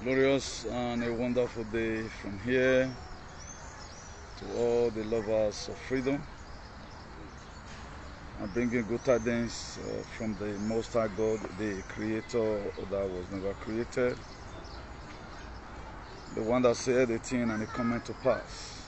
Glorious and a wonderful day from here to all the lovers of freedom. I'm bringing good tidings from the Most High God, the Creator that was never created, the one that said a thing and it coming to pass.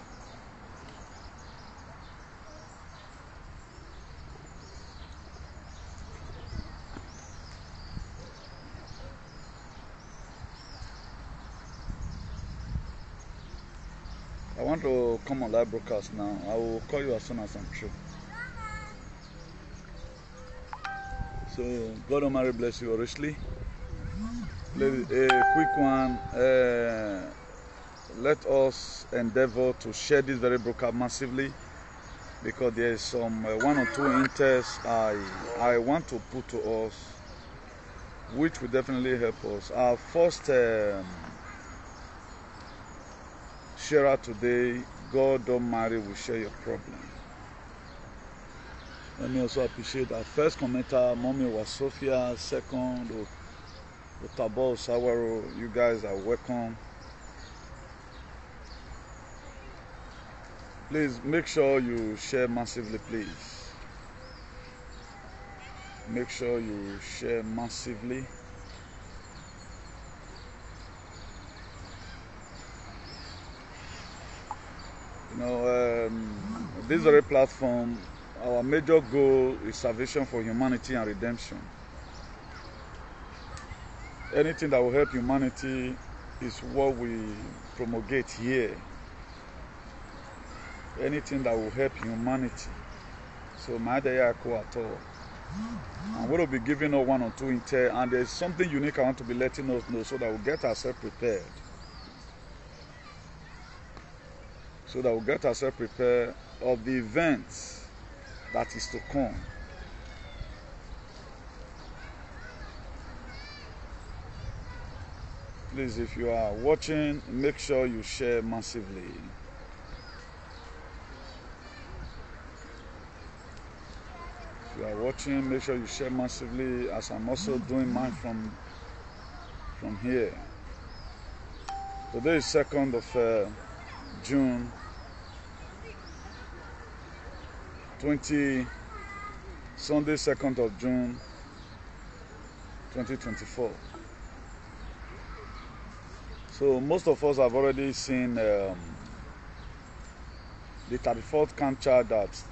I want to come on live broadcast now. I will call you as soon as I'm through. So, God Almighty bless you richly. A quick one. Let us endeavor to share this very broadcast massively, because there is some one or two inters I want to put to us, which will definitely help us. Our first sharer today, God Almighty will share your problem. Let me also appreciate our first commenter, Mommy was Sophia, second, Otabo Sawaro. You guys are welcome. Please make sure you share massively, please. Make sure you share massively. You know, this very platform, our major goal is salvation for humanity and redemption. Anything that will help humanity is what we promulgate here. Anything that will help humanity. So, my day at all. I'm going to be giving us one or two intel, and there's something unique I want to be letting us know so that we'll get ourselves prepared. So that we'll get ourselves prepared of the events that is to come. Please, if you are watching, make sure you share massively. If you are watching, make sure you share massively, as I'm also doing mine from here. Today is 2nd of June 20, Sunday 2nd of June 2024. So most of us have already seen the 34th count charge that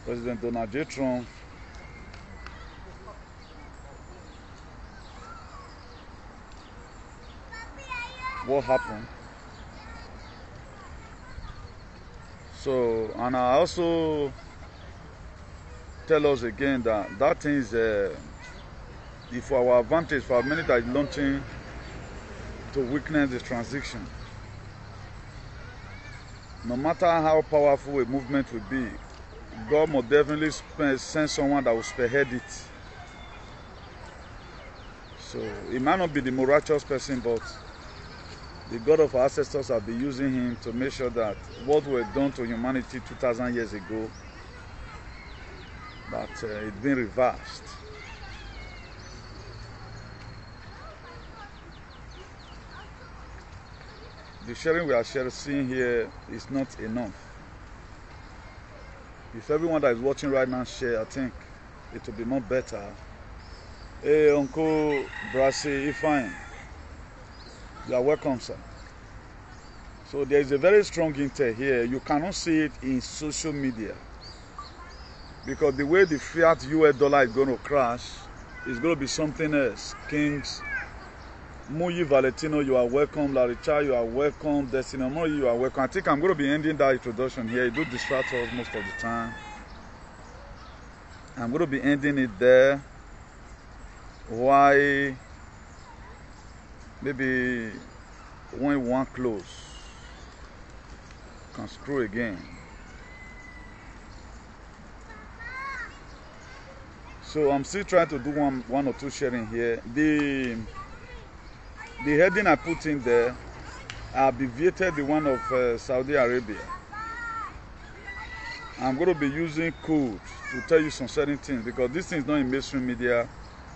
President Donald J. Trump what happened. So, and I also tell us again that that thing is for our advantage, for many that is launching to weaken the transition. No matter how powerful a movement will be, God must definitely send someone that will spearhead it. So, it might not be the more righteous person, but the God of our ancestors have been using him to make sure that what was done to humanity 2,000 years ago, that it's been reversed. The sharing we are seeing here is not enough. If everyone that is watching right now share, I think it will be more better. Hey, Uncle Brasi Ifine. You are welcome, sir. So there is a very strong intel here. You cannot see it in social media, because the way the fiat US dollar is going to crash is going to be something else. Kings, Muyi Valentino, you are welcome. Laricha, you are welcome. Destiny Moyi, you are welcome. I think I'm going to be ending that introduction here. It do distract us most of the time. I'm going to be ending it there. Why? Maybe when one close, can screw again. So I'm still trying to do one or two sharing here. The heading I put in there, I abbreviated the one of Saudi Arabia. I'm going to be using code to tell you some certain things, because this thing is not in mainstream media,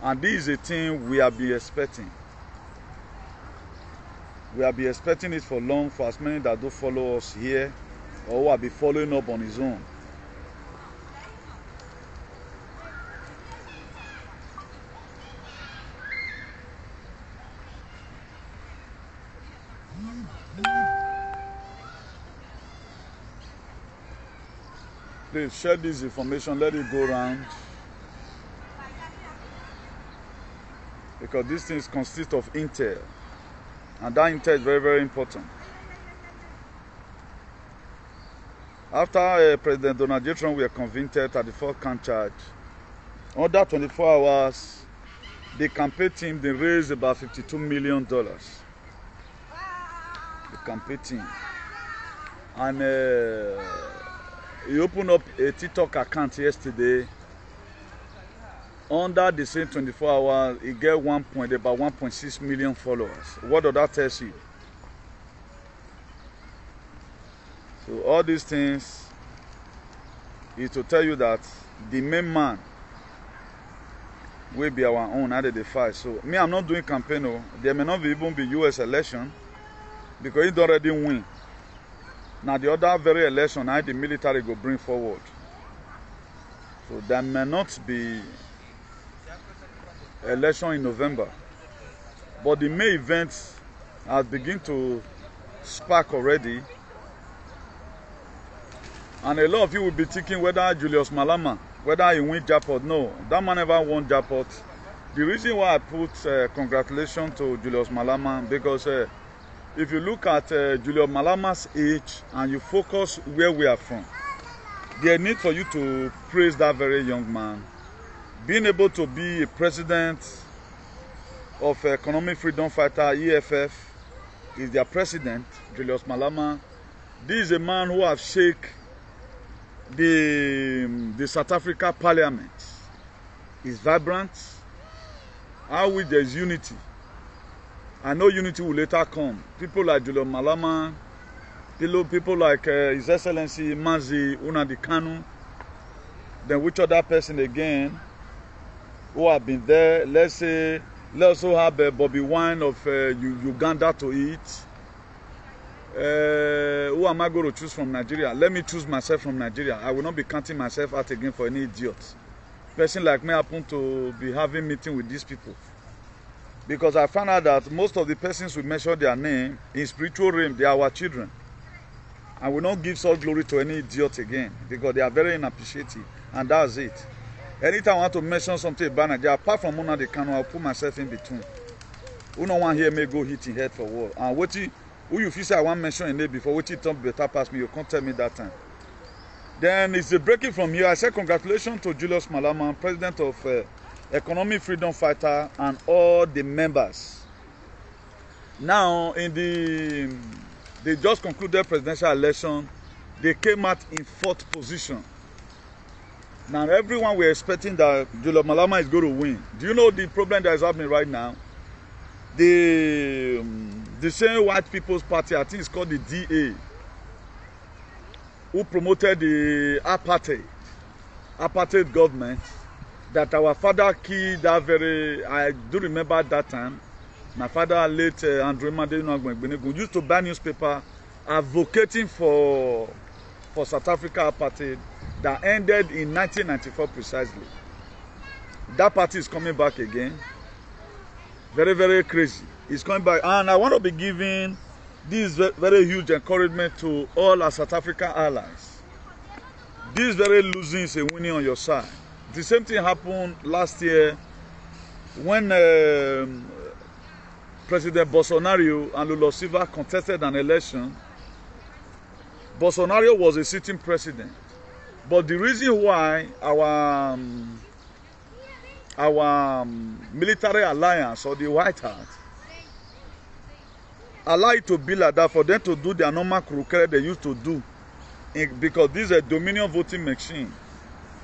and this is a thing we have been expecting. We have been expecting it for long, for as many that don't follow us here or who have been following up on his own. Please share this information, let it go around. Because these things consist of intel. And that intel is very, very important. After President Donald J. Trump were convicted at the 4th count charge, under 24 hours, the campaign team, they raised about $52 million. The campaign team. And he opened up a TikTok account yesterday. Under the same 24 hours, he get about 1.6 million followers. What does that tell you? So all these things is to tell you that the main man will be our own under the fight. So me, I'm not doing campaign. No. There may not even be U.S. election because he already win. Now the other very election, I the military go bring forward. So there may not be election in November, but the May event has begun to spark already, and a lot of you will be thinking whether Julius Malema, whether he win jackpot. No, that man never won jackpot. The reason why I put congratulations to Julius Malema, because if you look at Julius Malema's age and you focus where we are from, there is need for you to praise that very young man. Being able to be a president of Economic Freedom Fighter, EFF, is their president, Julius Malema. This is a man who has shaken the South Africa Parliament. He's vibrant. How with there is unity. I know unity will later come. People like Julius Malema, people like His Excellency Mazi Nnamdi Kanu, then which other person again who have been there. Let's say, let's also have Bobby Wine of Uganda to eat. Who am I going to choose from Nigeria? Let me choose myself from Nigeria. I will not be counting myself out again for any idiot. Person like me happen to be having meeting with these people. Because I found out that most of the persons we mention their name in spiritual realm, they are our children. I will not give such glory to any idiot again because they are very inappreciative, and that's it. Anytime I want to mention something about Nigeria, apart from Nnamdi Kanu, I'll put myself in between. Who no one here may go hitting head for war. And what who you feel say I want to mention in there before, what you talk better past me, you can't tell me that time. Then it's a breaking from here. I say congratulations to Julius Malema, president of Economic Freedom Fighter, and all the members. Now, in they just concluded presidential election. They came out in 4th position. Now, everyone were expecting that Julius Malema is going to win. Do you know the problem that is happening right now? The same White People's Party, I think it's called the DA, who promoted the apartheid government, that our father killed that very, I do remember that time. My father, late Andrew Madenu, used to buy newspaper advocating for South Africa apartheid that ended in 1994 precisely. That party is coming back again. Very, very crazy. It's coming back. And I want to be giving this very huge encouragement to all our South African allies. This very losing is a winning on your side. The same thing happened last year when President Bolsonaro and Lula Silva contested an election. Bolsonaro was a sitting president. But the reason why our military alliance or the White House allow it to be like that, for them to do their normal crooked they used to do, because this is a Dominion voting machine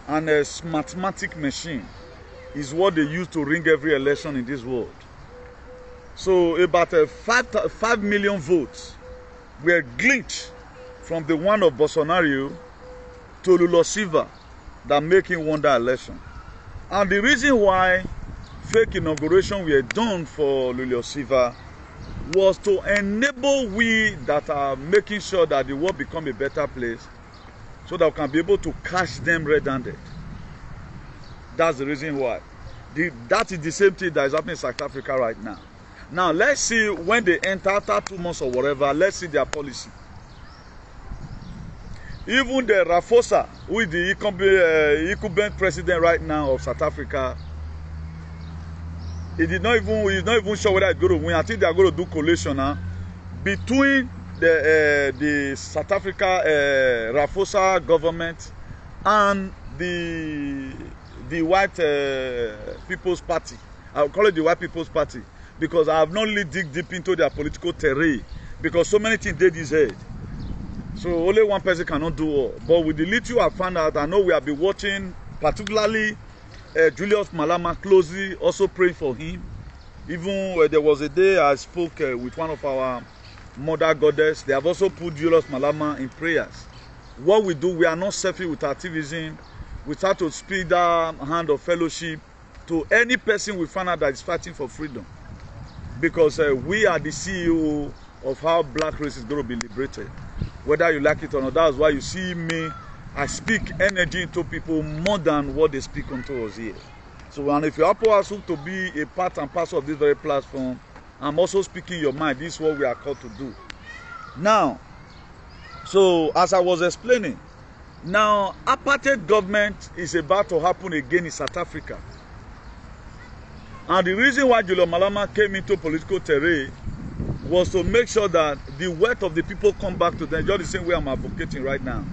and a mathematic machine is what they use to ring every election in this world. So about 5 million votes were glitched from the one of Bolsonaro to Lula Silva that make him won that election. And the reason why fake inauguration were done for Lula Silva was to enable we that are making sure that the world become a better place, so that we can be able to catch them red-handed. That's the reason why. That is the same thing that is happening in South Africa right now. Now, let's see when they enter after 2 months or whatever, let's see their policy. Even the Ramaphosa, who is the incumbent president right now of South Africa, he's not even sure whether he's going to win. I think they are going to do coalition now between the South Africa Ramaphosa government and the White People's Party. I'll call it the White People's Party, because I have not really dig deep into their political terrain, because so many things did his head. So only one person cannot do all. But with the little I found out, I know we have been watching, particularly Julius Malema closely, also praying for him. Even there was a day I spoke with one of our mother goddess. They have also put Julius Malema in prayers. What we do, we are not selfish with activism. We start to speak that hand of fellowship to any person we find out that is fighting for freedom. Because we are the CEO of how black race is going to be liberated. Whether you like it or not, that's why you see me, I speak energy into people more than what they speak unto us here. So, and if you happen also to be a part and parcel of this very platform, I'm also speaking your mind. This is what we are called to do. Now, so as I was explaining, now apartheid government is about to happen again in South Africa. And the reason why Julius Malema came into political terrain was to make sure that the wealth of the people come back to them, just the same way I'm advocating right now.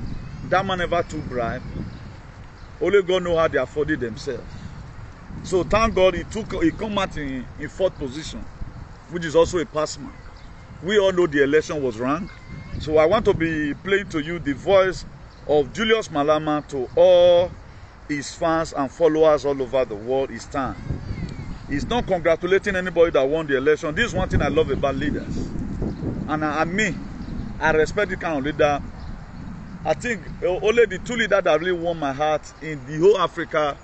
That man never took bribe. Only God knows how they afforded themselves. So thank God he come out in 4th position, which is also a pass mark. We all know the election was wrong. So I want to be playing to you the voice of Julius Malema to all his fans and followers all over the world. His time. He's not congratulating anybody that won the election. This is one thing I love about leaders. And I respect the kind of leader. I think only the 2 leaders that really won my heart in the whole Africa,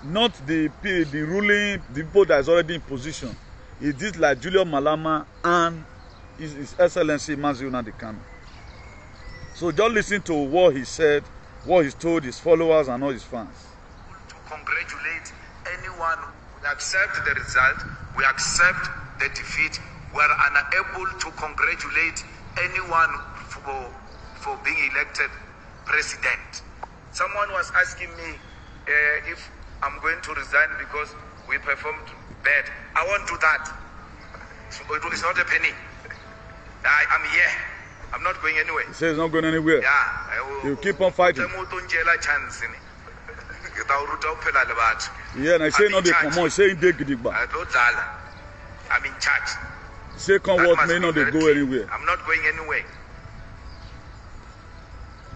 not the ruling, the people that is already in position, is this like Julius Malema and His Excellency Mazi Nnamdi Kanu. So just listen to what he said, what he told his followers and all his fans. To congratulate anyone. We accept the result, we accept the defeat. We are unable to congratulate anyone for being elected president. Someone was asking me if I'm going to resign because we performed bad. I won't do that. So it's not a penny. I'm here. I'm not going anywhere. He says he's not going anywhere. Yeah. You keep on fighting. Yeah, and I say no, they come on, saying they gidigba. I'm in charge. Say come what may not they go anywhere. I'm not going anywhere.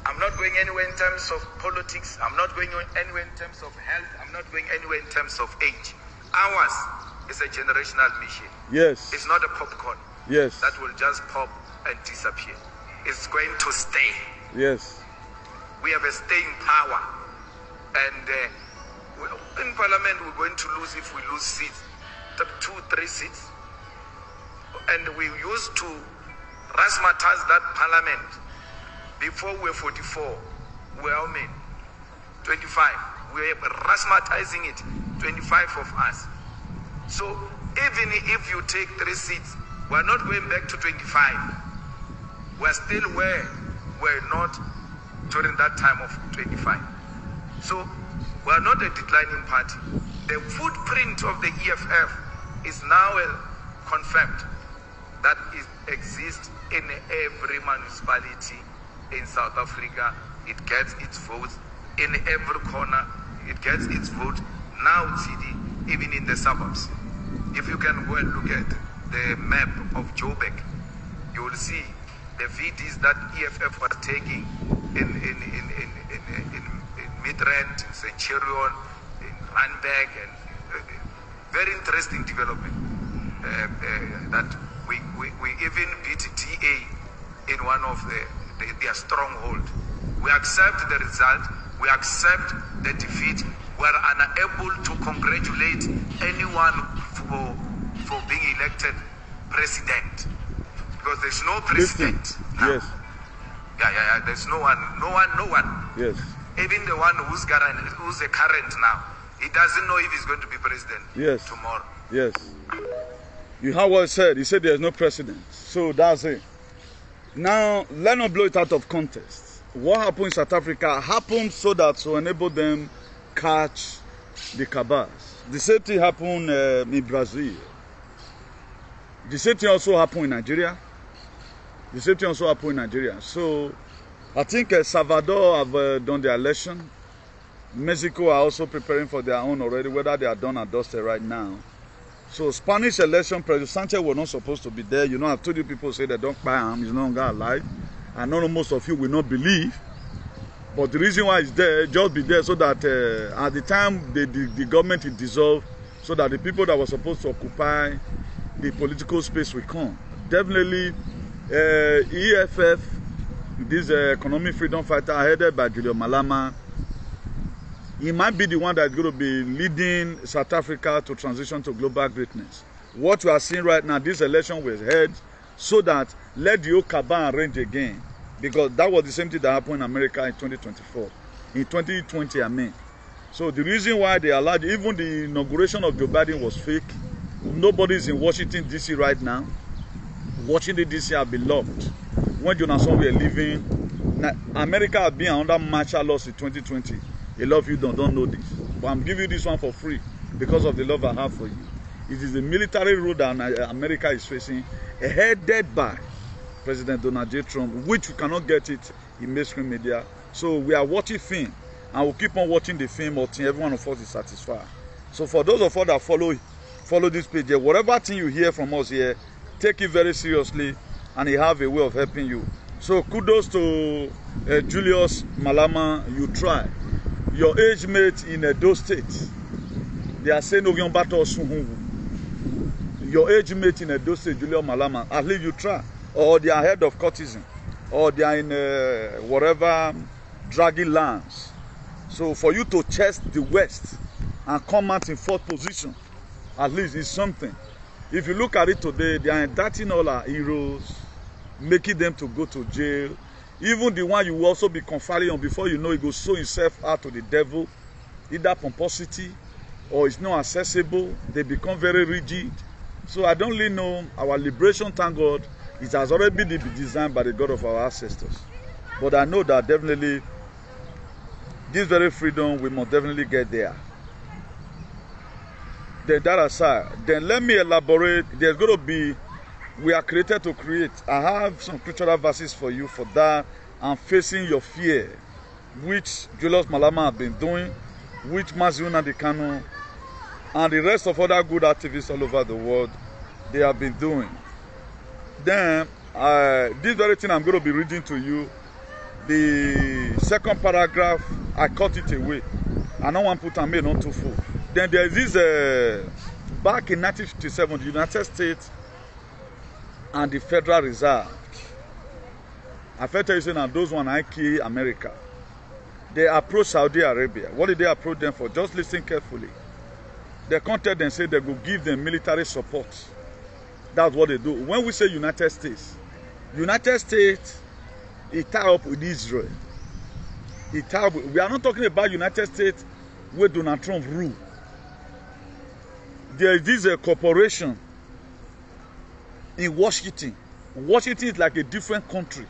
I'm not going anywhere in terms of politics. I'm not going anywhere in terms of health. I'm not going anywhere in terms of age. Ours is a generational mission. Yes. It's not a popcorn. Yes. That will just pop and disappear. It's going to stay. Yes. We have a staying power. And in Parliament, we're going to lose if we lose seats, 2-3 seats. And we used to razzmatazz that Parliament. Before we were 44, we are how many? 25. We are razzmatazing it, 25 of us. So even if you take 3 seats, we're not going back to 25. We're still where we're not during that time of 25. So we're not a declining party. The footprint of the EFF is now confirmed that it exists in every municipality in South Africa. It gets its votes in every corner. It gets its vote now, TD, even in the suburbs. If you can go and look at the map of Joburg, you will see the VDs that EFF was taking in Midrand, in Centurion, in Randburg, and very interesting development. That we even beat DA in one of their stronghold. We accept the result. We accept the defeat. We are unable to congratulate anyone for being elected president. Because there's no president now. Yes. Yeah. There's no one. Yes. Even the one who's the current now, he doesn't know if he's going to be president tomorrow. Yes. You heard what he said. He said there's no precedent. So that's it. Now, let's not blow it out of context. What happened in South Africa happened so that to enable them catch the cabals. The same thing happened in Brazil. The same thing also happened in Nigeria. So, I think Salvador have done their election. Mexico are also preparing for their own already, whether they are done or dusted right now. So Spanish election, President Sanchez was not supposed to be there. You know, I've told you people say they don't buy him, he's no longer alive. I know most of you will not believe. But the reason why he's there, just be there so that at the time the government is dissolved, so that the people that were supposed to occupy the political space will come. Definitely, EFF, this economic freedom fighter headed by Julius Malema, he might be the one that's going to be leading South Africa to transition to global greatness. What we are seeing right now, this election was held so that let the old cabal range again. Because that was the same thing that happened in America in 2024. In 2020, I mean. So the reason why they allowed, even the inauguration of Joe Biden was fake. Nobody's in Washington, D.C. right now. Washington, D.C. have been locked. When Jonathan were leaving, America had been under martial law in 2020. A lot of you don't know this. But I'm giving you this one for free because of the love I have for you. It is the military rule that America is facing, headed by President Donald J. Trump, which we cannot get it in mainstream media. So we are watching film, and we'll keep on watching the film until every one of us is satisfied. So for those of us that follow this page here, whatever thing you hear from us here, take it very seriously, and he have a way of helping you. So kudos to Julius Malema, you try. Your age mate in Edo State, they are saying your age mate in Edo State, Julius Malema, at least you try. Or they are head of courtesan, or they are in whatever dragging lands. So for you to chest the West and come out in fourth position, at least is something. If you look at it today, they are indicting all our heroes, making them to go to jail. Even the one you will also be conferring on before you know he goes sow himself out to the devil, either pomposity or it's not accessible. They become very rigid. So I don't really know our liberation, thank God, it has already been designed by the God of our ancestors. But I know that definitely this very freedom we must definitely get there. Then that aside, then let me elaborate. There's going to be, we are created to create. I have some scriptural verses for you for that. I'm facing your fear, which Julius Malema has been doing, which Maziuna Dikano and the rest of other good activists all over the world, they have been doing. Then, this very thing I'm going to be reading to you, the second paragraph, I cut it away. I don't want to put a mail on too full. Then there is this, back in 1957, the United States and the Federal Reserve, I felt you saying that those one I key America. They approached Saudi Arabia. What did they approach them for? Just listen carefully. They contacted and said they would give them military support. That's what they do. When we say United States it tie up with Israel. We are not talking about United States where Donald Trump rule. There is a corporation in Washington. Washington is like a different country.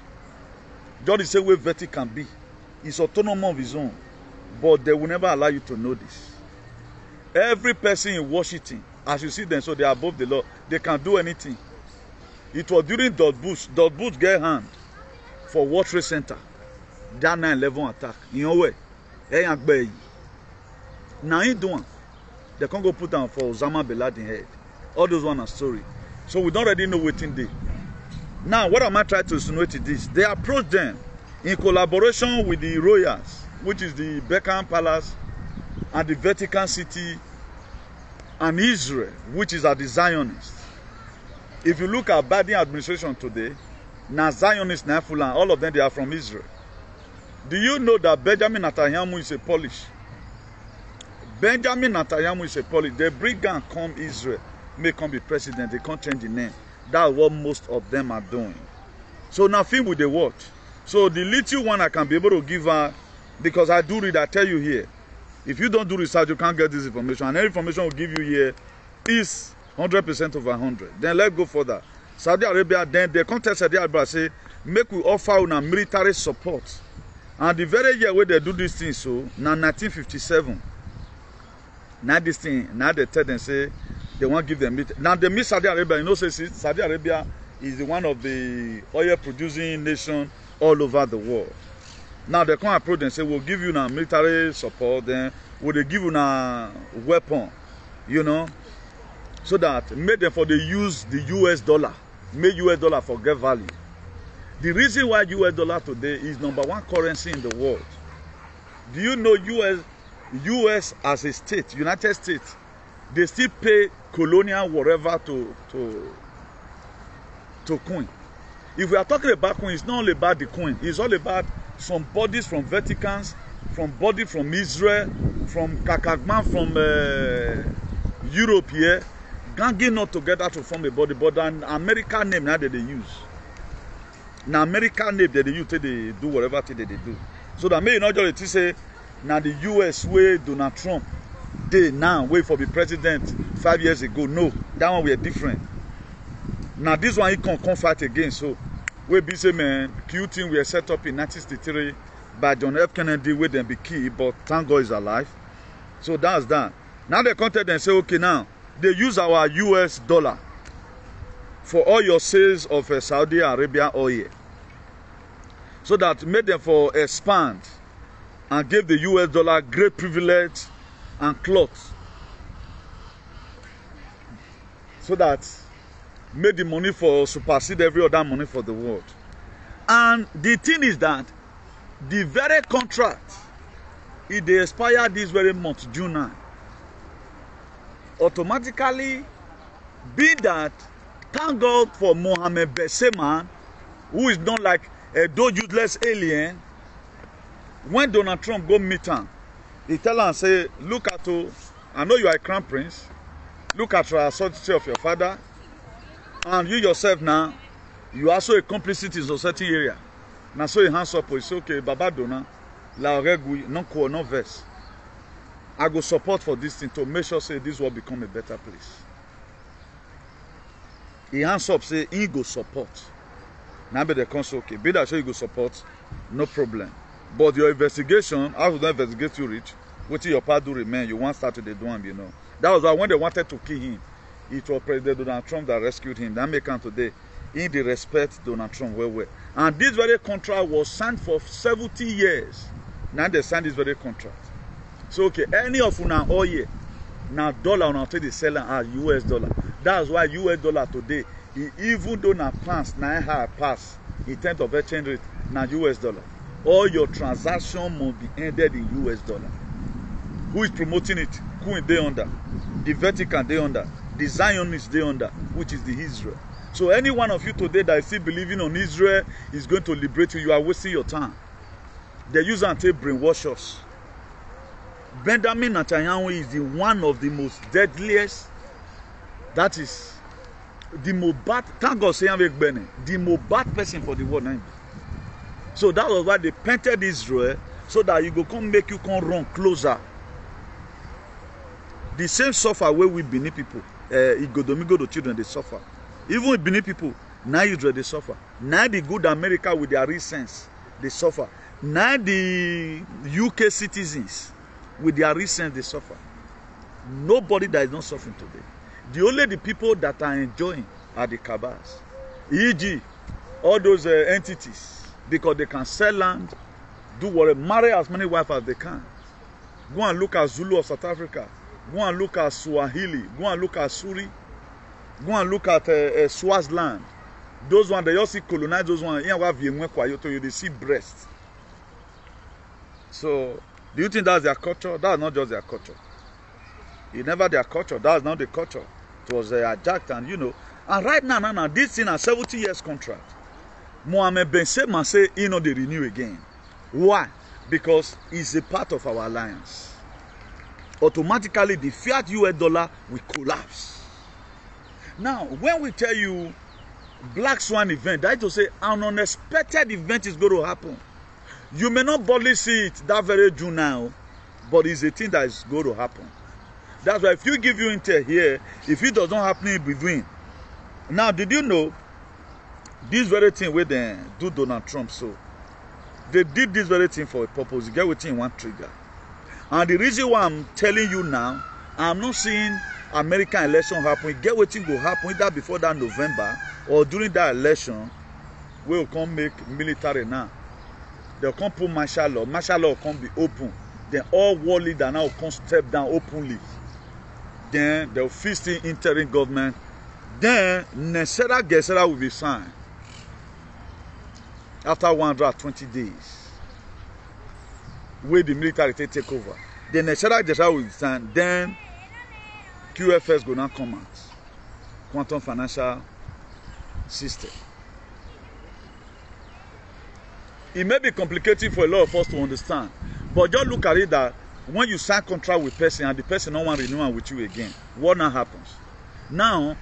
Just the same way Vatican can be. It's autonomous of its own. But they will never allow you to know this. Every person in Washington, as you see them, so they are above the law, they can do anything. It was during Dot Bush get hand for World Trade Center. That 9/11 attack. You know where? Now he doing. They can't go put down for Osama bin Laden head. All those one are story. So we don't already know what they did. Now, what am I trying to insinuate is this? They approached them in collaboration with the Royals, which is the Buckingham Palace, and the Vatican City, and Israel, which is at the Zionists. If you look at Biden administration today, now Zionists, now Fulan, all of them, they are from Israel. Do you know that Benjamin Netanyahu is a Polish? Benjamin Netanyahu is a Polish. They bring and come Israel, may come be president, they can't change the name. That's what most of them are doing. So nothing with the watch. So the little one I can be able to give her, because I do read, I tell you here, if you don't do research, you can't get this information. And any information we'll give you here is 100% over 100. Then let's go further. Saudi Arabia, then the context Saudi Arabia say, make we offer una military support. And the very year where they do this thing, so, now 1957. Now this thing, now they tell them, say, they want to give them, now they miss Saudi Arabia, you know, say Saudi Arabia is one of the oil producing nations all over the world. Now they come approach and say, we'll give you now military support, then we'll give you now weapon, you know, so that make them for they use the US dollar, make US dollar forget value. The reason why US dollar today is #1 currency in the world. Do you know US as a state, United States, they still pay colonial whatever to Queen. If we are talking about Queen, it's not only about the Queen, it's all about some bodies from Vaticans, from body from Israel, from Kakagman, from Europe here, ganging not together to form a body, but an American name now that they use. Now American name that they use, they do whatever they do. So that may not just say, now the US way Donald Trump, they now wait for the president 5 years ago. No, that one we are different. Now this one he can fight again. So we be say man, Q team we are set up in 1963 by John F. Kennedy where them be key, but thank God is alive. So that's that. Now they contact and say, okay, now they use our US dollar for all your sales of Saudi Arabia oil. So that made them for expand and gave the US dollar great privilege and cloth. So that made the money for supersede every other money for the world. And the thing is that the very contract, if they expire this very month, June 9, automatically be that, thank God for Mohammed Besseman, who is not like a those useless alien. When Donald Trump go meet him, he tell him, say, look at you, I know you are a crown prince, look at the authority of your father, and you yourself now, you are also a complicit in certain area. Now so he hands up, he say, okay, Baba Dona, la regui, non co, no verse. I go support for this thing to make sure say this will become a better place. He hands up, say he go support. Now be the council, okay, be that sure you go support, no problem. But your investigation, how would they investigate you reach? What your part do remain, you want start to the doing, you know. That was why when they wanted to kill him, it was President Donald Trump that rescued him. That make him today in the respect Donald Trump well. And this very contract was signed for 70 years. Now they signed this very contract. So okay, any of una oil, now dollar on they sell at US dollar. That's why US dollar today, even though na pass, na high pass in terms of exchange rate, na US dollar. All your transaction must be ended in US dollar. Who is promoting it? Who is they under? The Vatican they under. The Zionists they under, which is the Israel. So any one of you today that is still believing on Israel is going to liberate you, you are wasting your time. They use and take brainwash us. Benjamin Netanyahu is the one of the most deadliest, that is the most bad, thank God say the most bad person for the world. So that was why they painted Israel, so that you go come make you come run closer. The same suffer where we Benin people, Igodomigo the children, they suffer. Even with Benin people, now Israel they suffer. Now the good America with their recents, they suffer. Now the UK citizens with their recents, they suffer. Nobody that is not suffering today. The people that are enjoying are the cabals. E.g., all those entities, because they can sell land, do whatever, marry as many wives as they can. Go and look at Zulu of South Africa. Go and look at Swahili. Go and look at Suri. Go and look at Swaziland. Those ones, they also colonize those ones. They see breast. So, do you think that's their culture? That's not just their culture. It's never their culture. That's not the culture. It was hijacked, and you know. And right now, this thing a 70 years contract. Mohammed Ben Salman say he know they renew again. Why? Because it's a part of our alliance. Automatically, the fiat US dollar will collapse. Now, when we tell you black swan event. That is to say, an unexpected event is going to happen. You may not boldly see it that very June now, but it's a thing that is going to happen. That's why if you give you intel here, if it does not happen in between. Now, did you know this very thing where they do Donald Trump? So they did this very thing for a purpose. You get within one trigger. And the reason why I'm telling you now, I'm not seeing American election happen. Get what thing will happen either before that November or during that election. We will come make military now. They'll come put martial law. Martial law will come be open. Then all world leaders now will come step down openly. Then they'll fist in interim government. Then Nesera Gesera will be signed after 120 days. Where the military take over. Then Nesera Gesera will be signed. Then QFS will now come out. Quantum Financial System. It may be complicated for a lot of us to understand. But just look at it that when you sign contract with person and the person don't want to renew with you again, what now happens? Now,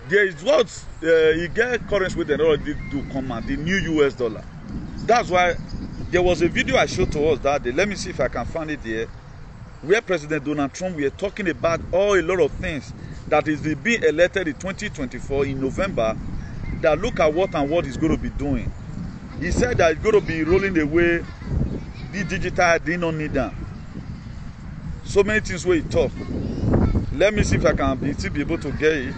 there is what you get currency with the already do come out, the new US dollar. That's why there was a video I showed to us that day. Let me see if I can find it there. Where President Donald Trump, we are talking about a lot of things that is being elected in 2024 in November. That look at what and what he's going to be doing. He said that he's going to be rolling away the digital, they don't need that. So many things where he talk. Let me see if I can still be able to get it,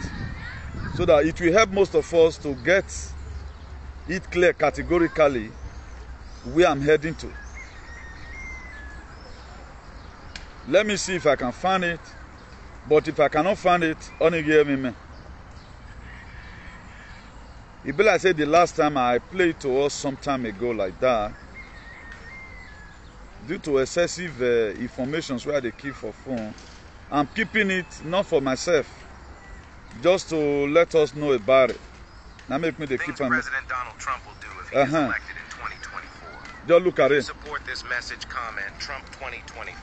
so that it will help most of us to get it clear categorically where I'm heading to. Let me see if I can find it. But if I cannot find it, only give me. It be like I said the last time I played to us some time ago like that. Due to excessive information where they keep for phone, I'm keeping it not for myself, just to let us know about it. Now make me the keep. President Donald Trump will do if he is elected in 2024. Just look at it. Support this message. Comment Trump 2024.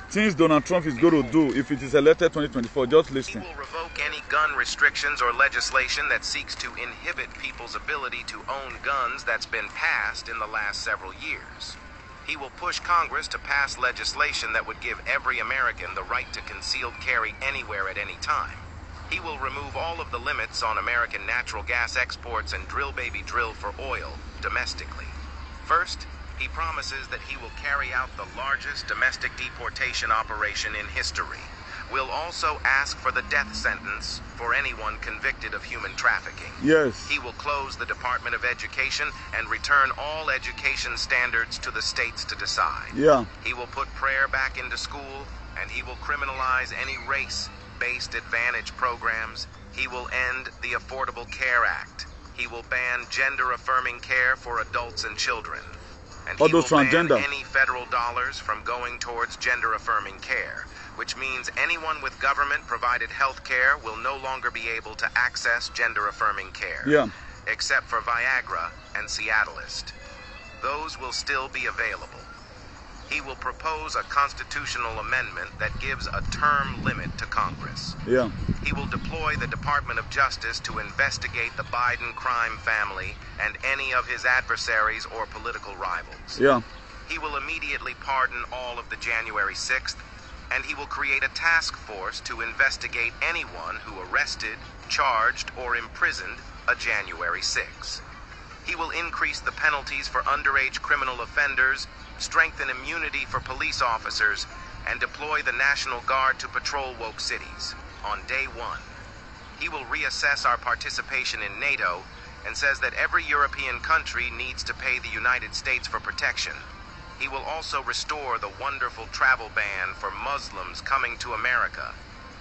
Things Donald Trump is going to do if it is elected 2024. Just listen. He will revoke any gun restrictions or legislation that seeks to inhibit people's ability to own guns that's been passed in the last several years. He will push Congress to pass legislation that would give every American the right to concealed carry anywhere at any time. He will remove all of the limits on American natural gas exports and drill baby drill for oil domestically. First, he promises that he will carry out the largest domestic deportation operation in history. Will also ask for the death sentence for anyone convicted of human trafficking. Yes. He will close the Department of Education and return all education standards to the states to decide. Yeah. He will put prayer back into school, and he will criminalize any race-based advantage programs. He will end the Affordable Care Act. He will ban gender-affirming care for adults and children. And he will ban any federal dollars from going towards gender-affirming care, which means anyone with government-provided health care will no longer be able to access gender-affirming care, except for Viagra and Ciatalist. Those will still be available. He will propose a constitutional amendment that gives a term limit to Congress. Yeah. He will deploy the Department of Justice to investigate the Biden crime family and any of his adversaries or political rivals. Yeah. He will immediately pardon all of the January 6th, and he will create a task force to investigate anyone who arrested, charged, or imprisoned a January 6. He will increase the penalties for underage criminal offenders, strengthen immunity for police officers, and deploy the National Guard to patrol woke cities on day one. He will reassess our participation in NATO and says that every European country needs to pay the United States for protection. He will also restore the wonderful travel ban for Muslims coming to America.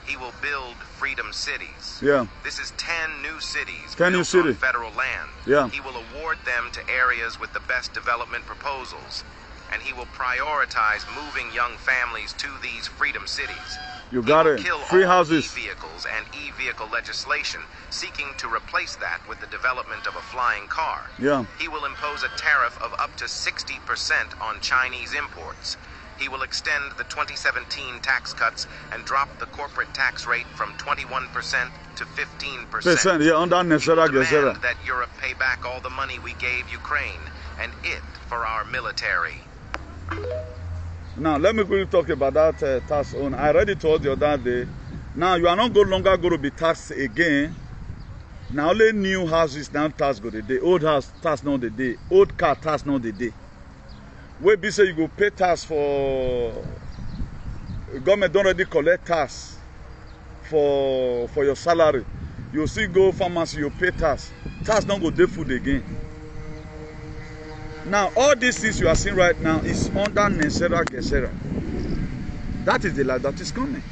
He will build freedom cities. Yeah. This is 10 new cities 10 new built cities on federal land. Yeah. He will award them to areas with the best development proposals, and he will prioritize moving young families to these freedom cities. You got it. Free houses. E-vehicles and e-vehicle legislation, seeking to replace that with the development of a flying car. Yeah. He will impose a tariff of up to 60% on Chinese imports, he will extend the 2017 tax cuts and drop the corporate tax rate from 21% to 15%. Yeah, under He will demand that Europe pay back all the money we gave Ukraine, and it for our military. Now, let me quickly talk about that tax on. I already told you that day. Now, you are not no longer going to be taxed again. Now, only new houses now tax go the day. Old house tax not the day. Old car tax not the day. Where be say you go pay tax for government don't already collect tax for your salary. You still go pharmacy, you pay tax. Tax don't go dey food again. Now, all these things you are seeing right now is under Nesera Gesera. That is the life that is coming.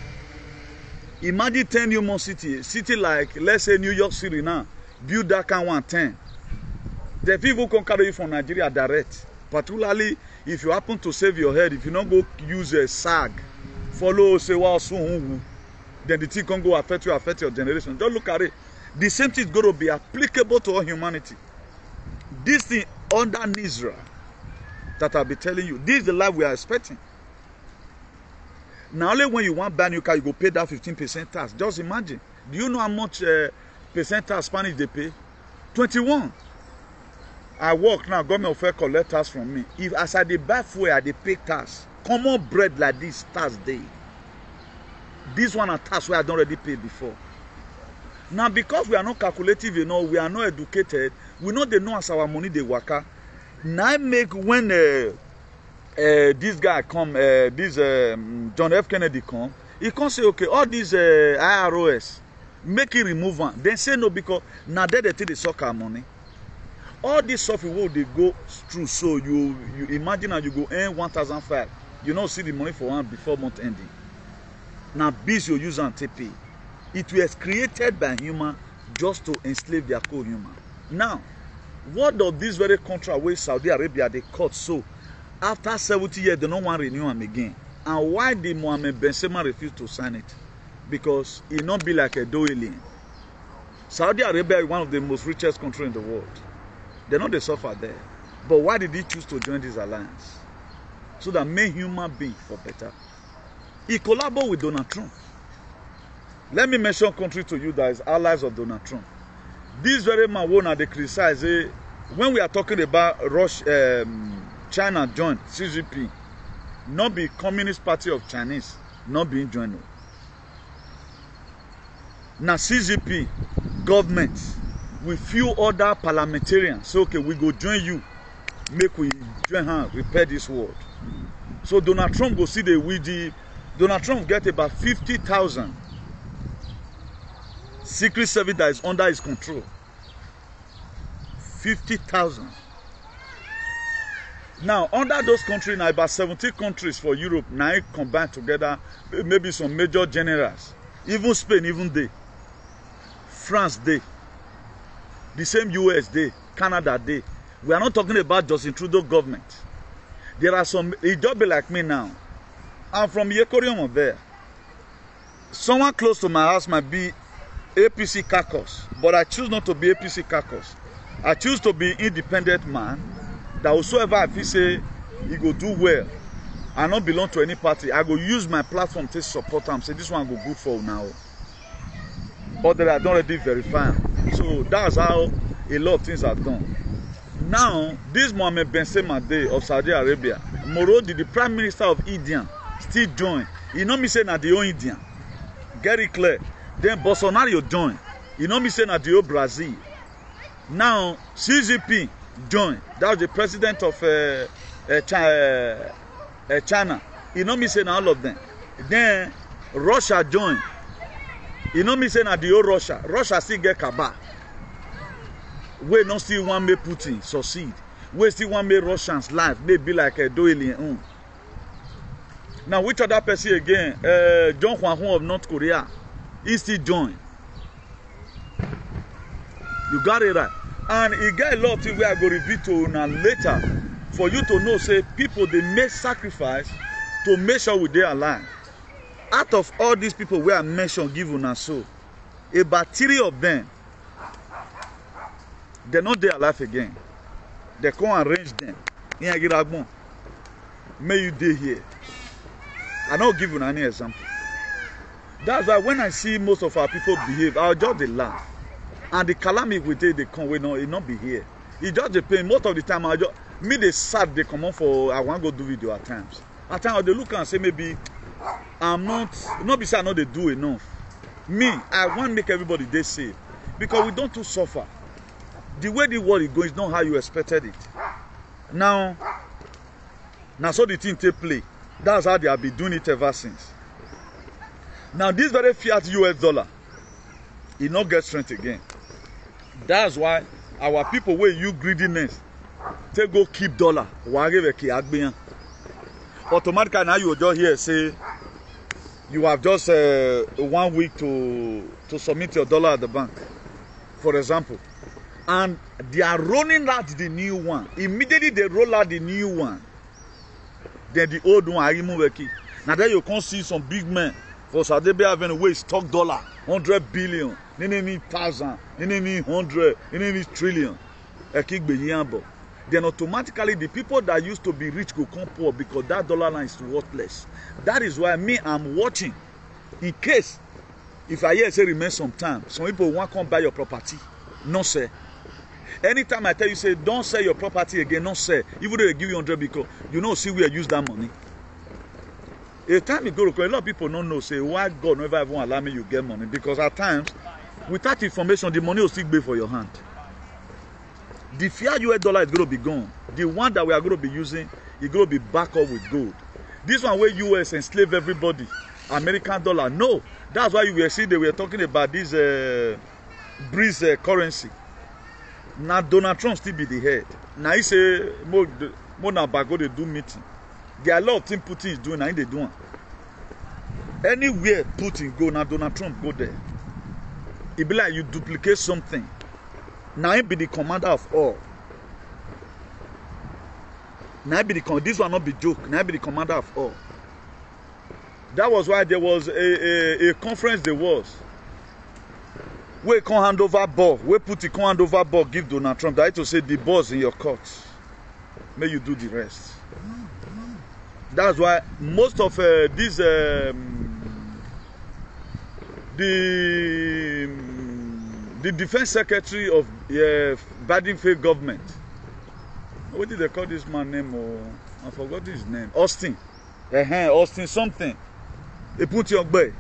Imagine 10 new more city like, let's say, New York City now, build that kind 110. The people can carry you from Nigeria direct. Particularly, if you happen to save your head, if you don't go use a SAG, follow, say, wow, soon, then the thing can go affect your generation. Don't look at it. The same thing is going to be applicable to all humanity. This thing under Israel that I'll be telling you, this is the life we are expecting. Now, only when you want buy new car, you go pay that 15% tax. Just imagine. Do you know how much percent tax Spanish they pay? 21. I work now, government will collect tax from me. If as I dey buy fuel, I dey pay tax. Common bread like this, tax day. This one are tax where I don't already pay before. Now, because we are not calculative, you know, we are not educated, we know they know as our money they waka. Now I make when this guy come, John F. Kennedy come, he can say, okay, all these IROS, make it remove one. Then say no, because now they take the suck our money. All this software will they go through, so you imagine how you go earn 1,005. You don't see the money for one before month ending. Now, biz you use and pay. It was created by human just to enslave their co-human. Now, what does this very contract with Saudi Arabia they cut so? After 70 years, they don't want to renew them again. And why did Mohammed Benzema refuse to sign it? Because it not be like a do alien. Saudi Arabia is one of the most richest countries in the world. They know they suffer there. But why did he choose to join this alliance? So that make human being for better. He collaborated with Donald Trump. Let me mention country to you that is allies of Donald Trump. This very man wanna they criticize when we are talking about China joined CGP, not be Communist Party of Chinese, not being joined. Now CGP government with few other parliamentarians say, okay, we go join you, make we join hands, repair this world. So Donald Trump go see the WG. Donald Trump get about 50,000 secret service that is under his control. 50,000. Now, under those countries, now about 70 countries for Europe, now it combined together, maybe some major generals. Even Spain, even they. France, they. The same US, they. Canada, they. We are not talking about Justin Trudeau government. There are some, it just be like me now. I'm from Yekorium there. Someone close to my house might be APC caucus, but I choose not to be APC caucus. I choose to be independent man that whosoever I feel say he go do well, I not belong to any party. I go use my platform to support them. Say this one go good for now. But that I don't already verify. So that's how a lot of things are done. Now, this Mohammed Benzema Day of Saudi Arabia, Morodi, the Prime Minister of India, still join. You know me saying that the old Indian. Get it clear. Then Bolsonaro join. You know me saying that the old Brazil. Now, CGP join. That's the president of China. You know me saying all of them. Then Russia join. You know me saying that the old Russia. Russia still get Kaaba. We not still want me Putin succeed. We still want me Russians life. They be like a doily. Now, which other person again? John Hwang of North Korea. He still join. You got it right. And he got a lot of things where I go reveal to you now later. For you to know, say, people, they make sacrifice to make sure we are alive. Out of all these people where I mentioned, give you so, about 3 of them, they're not there alive again. They come and arrange them. May you stay here. I don't give you any example. That's why when I see most of our people behave, I'll just they laugh. And the calamity we take, they come, it not be here. It just the pain. Most of the time, I just, me they sad, they come on for, I want to go do video at times. At times, they look and say, maybe, I'm not because I know they do enough. Me, I want to make everybody they safe. Because we don't too suffer. The way the world is going is not how you expected it. Now so the thing take play. That's how they have been doing it ever since. Now this very fiat US dollar, it not get strength again. That's why our people wey use greediness take go keep dollar. Automatically now you just hear say you have just 1 week to submit your dollar at the bank, for example. And they are rolling out the new one. Immediately they roll out the new one. Then the old one are removed. Now then you can see some big men for Saudi Arabia having way stock dollar 100 billion, then 1,000, then 100, then trillion. Then automatically the people that used to be rich go come poor because that dollar line is worthless. That is why me I'm watching. In case if I hear say remain some time, some people want to come buy your property. No sir. Anytime I tell you, say, don't sell your property again, don't sell. Even though they give you 100 because you know, see where you use that money. A time you go to a lot of people don't know, say, why God never even allow me you get money? Because at times, without information, the money will still be for your hand. The fiat US dollar is going to be gone. The one that we are going to be using is going to be backed up with gold. This one where US enslave everybody, American dollar. No, that's why you will see they were talking about this breeze currency. Now Donald Trump still be the head. Now he say more than Bago they do meeting. There are a lot of things Putin is doing, now they doing. Anywhere Putin go, now Donald Trump go there. It be like you duplicate something. Now he be the commander of all. Now he be the this one not be joke. Now he be the commander of all. That was why there was a conference there was. We can't hand over ball. We put it can't hand over ball. Give Donald Trump. That is to say the ball's in your court. May you do the rest. That's why most of these the defense secretary of Biden failed government. What did they call this man name? Oh, I forgot his name. Austin. Austin something. They put your boy.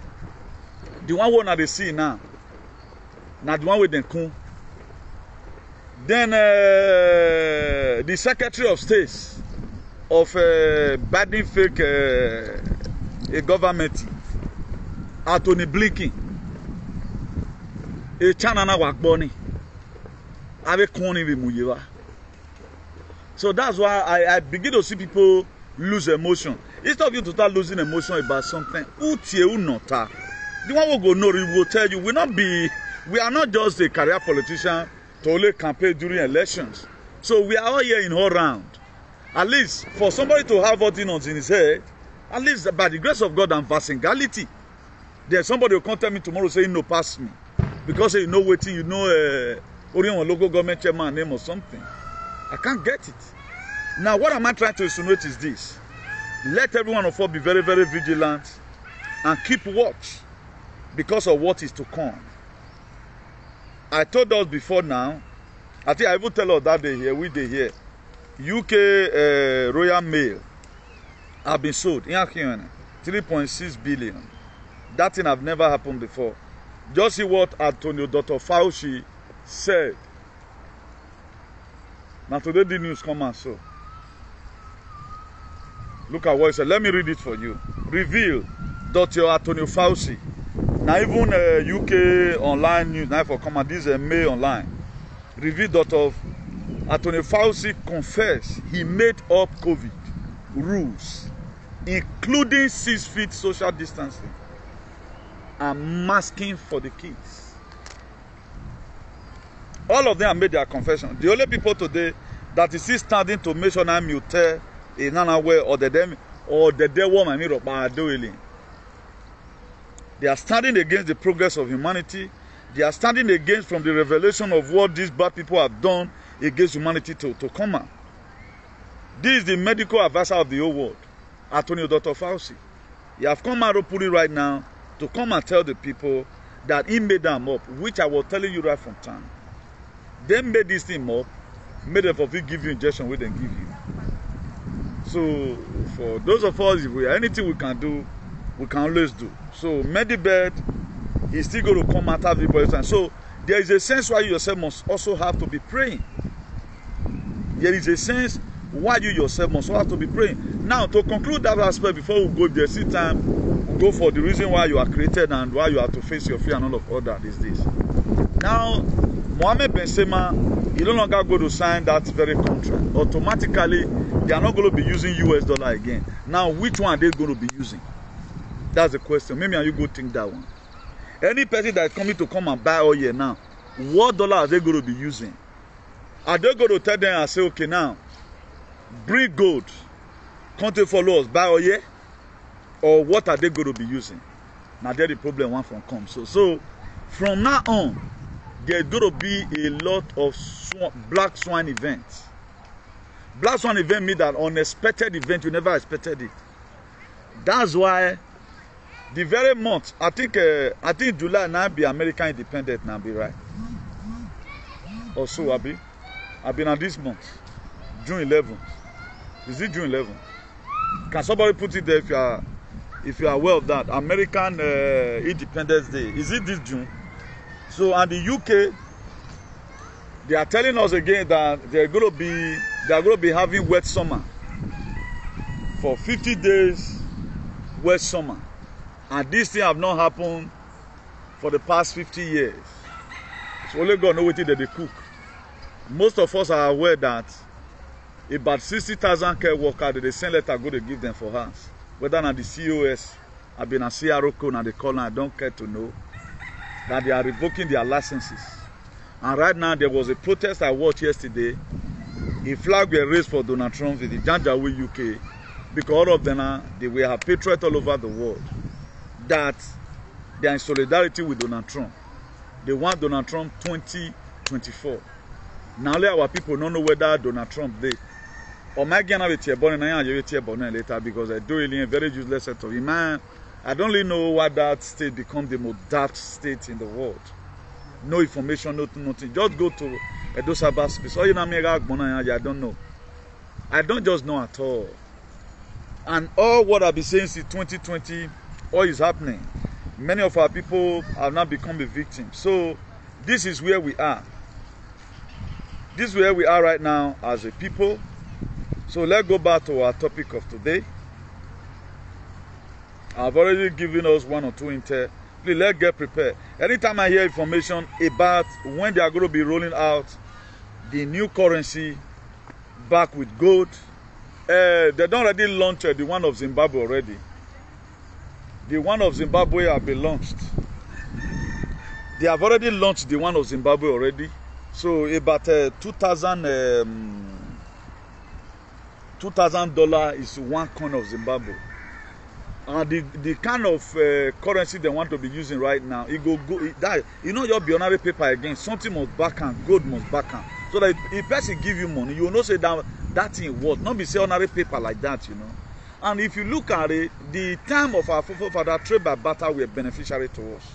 The one that they see now. Now the one with them come. Then the Secretary of State of Biden fake a government, Anthony Blinken, a Chanana Wakboni, Ave Koni Vimuyewa. So that's why I begin to see people lose emotion. Instead of you to start losing emotion about something, the one who go know will tell you we are not just a career politician to only campaign during elections. So we are all here in all round. At least for somebody to have ordinance in his head, at least by the grace of God and versatility, there's somebody who come tell me tomorrow saying no pass me. Because you know waiting, you know only one local government chairman name or something. I can't get it. Now what am I trying to insinuate is this. Let every one of us be very, very vigilant and keep watch because of what is to come. I told us before now, I think I even tell us that day here, we day here, UK Royal Mail have been sold in 3.6 billion. That thing have never happened before. Just see what Antonio Dr. Fauci said. Now today the news come out so. Look at what he said. Let me read it for you. Reveal Dr. Antonio Fauci. Now even UK online news now for comment this is May online. Reveal Dr. Antonio Fauci confessed he made up COVID rules, including 6 feet social distancing and masking for the kids. All of them have made their confession. The only people today that is still standing to make sure I'm mute in another way or the dead woman doing. They are standing against the progress of humanity. They are standing against from the revelation of what these bad people have done against humanity to come out. This is the medical advisor of the whole world, Antonio Dr. Fauci. He have come out openly right now to come and tell the people that he made them up, which I was telling you right from time. They made this thing up, made them for free give you injection, we then give you. So for those of us, if we anything we can do, we can always do. So Medibed is still going to come out of everybody's time. So there is a sense why you yourself must also have to be praying. There is a sense why you yourself must also have to be praying. Now, to conclude that aspect, before we go, if there's still time, we'll go for the reason why you are created and why you have to face your fear and all of all that is this. Now, Mohammed Benzema, he no longer going to sign that very contract. Automatically, they are not going to be using US dollar again. Now, which one are they going to be using? That's the question. Maybe you go think that one. Any person that is coming to come and buy oil here now, what dollar are they going to be using? Are they going to tell them and say, okay, now, bring gold, come to follow us, buy oil, or what are they going to be using? Now, that's the problem one from come. So from now on, there's going to be a lot of black swan events. Black swan event means that unexpected event, you never expected it. That's why the very month, I think July now be American independent now, be right? Or so, Abi? I've been on this month, June 11th. Is it June 11th? Can somebody put it there if you are aware of that? American Independence Day. Is it this June? So, and the UK, they are telling us again that they are going to be having wet summer for 50 days. Wet summer, and this thing have not happened for the past 50 years. So only God know what they cook. Most of us are aware that about 60,000 care workers they send letter go to give them for hands. Whether not the COS, I've been a CRO code and they call, I don't care to know that they are revoking their licenses. And right now there was a protest I watched yesterday. A flag was raised for Donald Trump in the Janjaweed, UK, because all of them they will have patriots all over the world that they are in solidarity with Donald Trump. They want Donald Trump 2024. Now let our people don't know whether Donald Trump they or my gonna be tear born later because I do really a very useless set of man. I don't really know why that state becomes the most dark state in the world. No information, nothing. Just go to Edo Sabah space. Oh, you know, I don't know. I don't just know at all. And all what I've been saying since 2020, all is happening. Many of our people have now become a victim. So this is where we are. This is where we are right now as a people. So let's go back to our topic of today. I've already given us one or two intel. Please, let's get prepared. Anytime I hear information about when they are going to be rolling out the new currency back with gold, they don't already launch the one of Zimbabwe already. The one of Zimbabwe have been launched. They have already launched the one of Zimbabwe already. So about $2,000 is 1 coin of Zimbabwe. And the kind of currency they want to be using right now, it go that you know your ordinary paper again, something must back and gold must back and so that if person give you money, you will not say that thing worth, not be say ordinary paper like that, you know. And if you look at it, the time of our forefather trade by barter were beneficiary to us.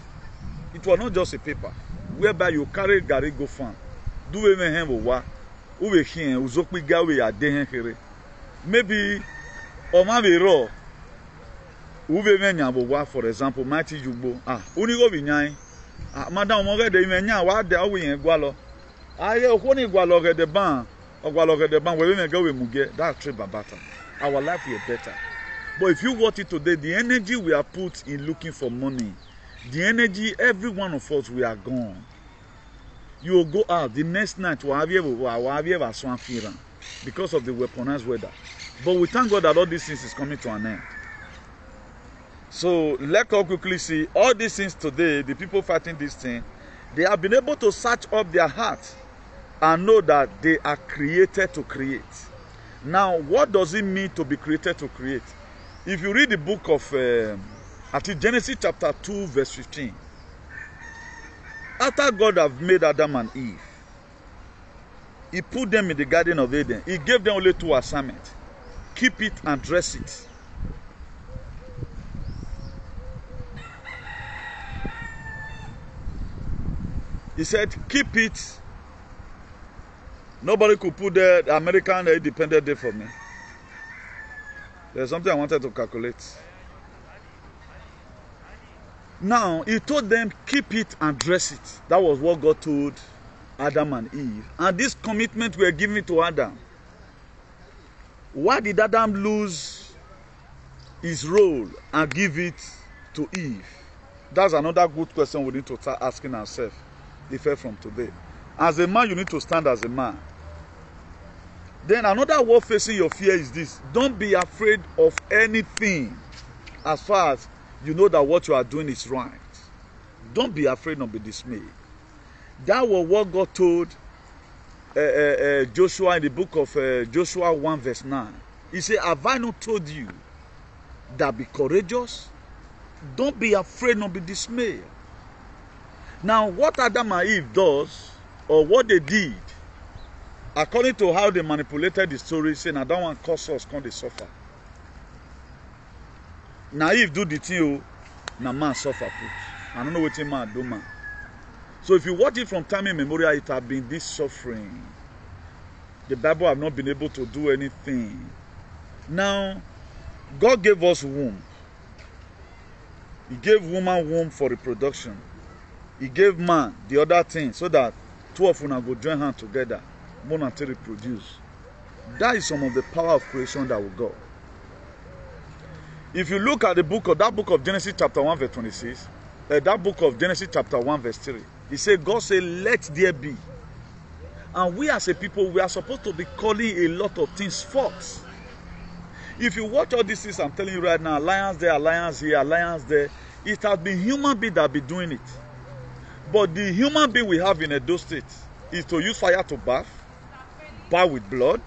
It was not just a paper, whereby you carry Gary go farm, do we wa uwe here uzokwi gawe ya dehen here. Maybe or maybe raw. For example, Mighty Jugbo. Unigo Vinyai. Madam Moga de Menya, what the away and Gualo. I only Gualoga de Ban or Gualoga de Ban, where we go with Muge, that trip bata. Our life will be better. But if you watch it today, the energy we are put in looking for money, the energy, every one of us, we are gone. You will go out the next night because of the weaponized weather. But we thank God that all these things is coming to an end. So let's quickly see all these things today. The people fighting this thing, they have been able to search up their hearts and know that they are created to create. Now, what does it mean to be created to create? If you read the book of I think Genesis chapter 2 verse 15, after God have made Adam and Eve, He put them in the Garden of Eden. He gave them only 2 assignments: keep it and dress it. He said, keep it. Nobody could put the American Independence Day for me. There's something I wanted to calculate. Now, he told them, keep it and dress it. That was what God told Adam and Eve. And this commitment we are giving to Adam. Why did Adam lose his role and give it to Eve? That's another good question we need to start asking ourselves, effect from today. As a man, you need to stand as a man. Then another word facing your fear is this. Don't be afraid of anything as far as you know that what you are doing is right. Don't be afraid, don't be dismayed. That was what God told Joshua in the book of Joshua 1 verse 9. He said, have I not told you that be courageous? Don't be afraid, don't be dismayed. Now, what Adam and Eve does, or what they did, according to how they manipulated the story, saying, I don't want to cause us, come they suffer. Now, Eve do the thing, now man suffer. Put. I don't know what man do, man. So if you watch it from time immemorial, it has been this suffering. The Bible have not been able to do anything. Now, God gave us womb. He gave woman womb for reproduction. He gave man the other thing so that two of them go join hands together, more until reproduce. That is some of the power of creation that we got. If you look at the book of Genesis chapter 1 verse 26, that book of Genesis chapter 1 verse 3, he said, God said, let there be. And we as a people, we are supposed to be calling a lot of things forth. If you watch all these things I'm telling you right now, alliance there, alliance here, alliance there, it has been human beings that have been doing it. But the human being we have in Edo State is to use fire to bath with blood,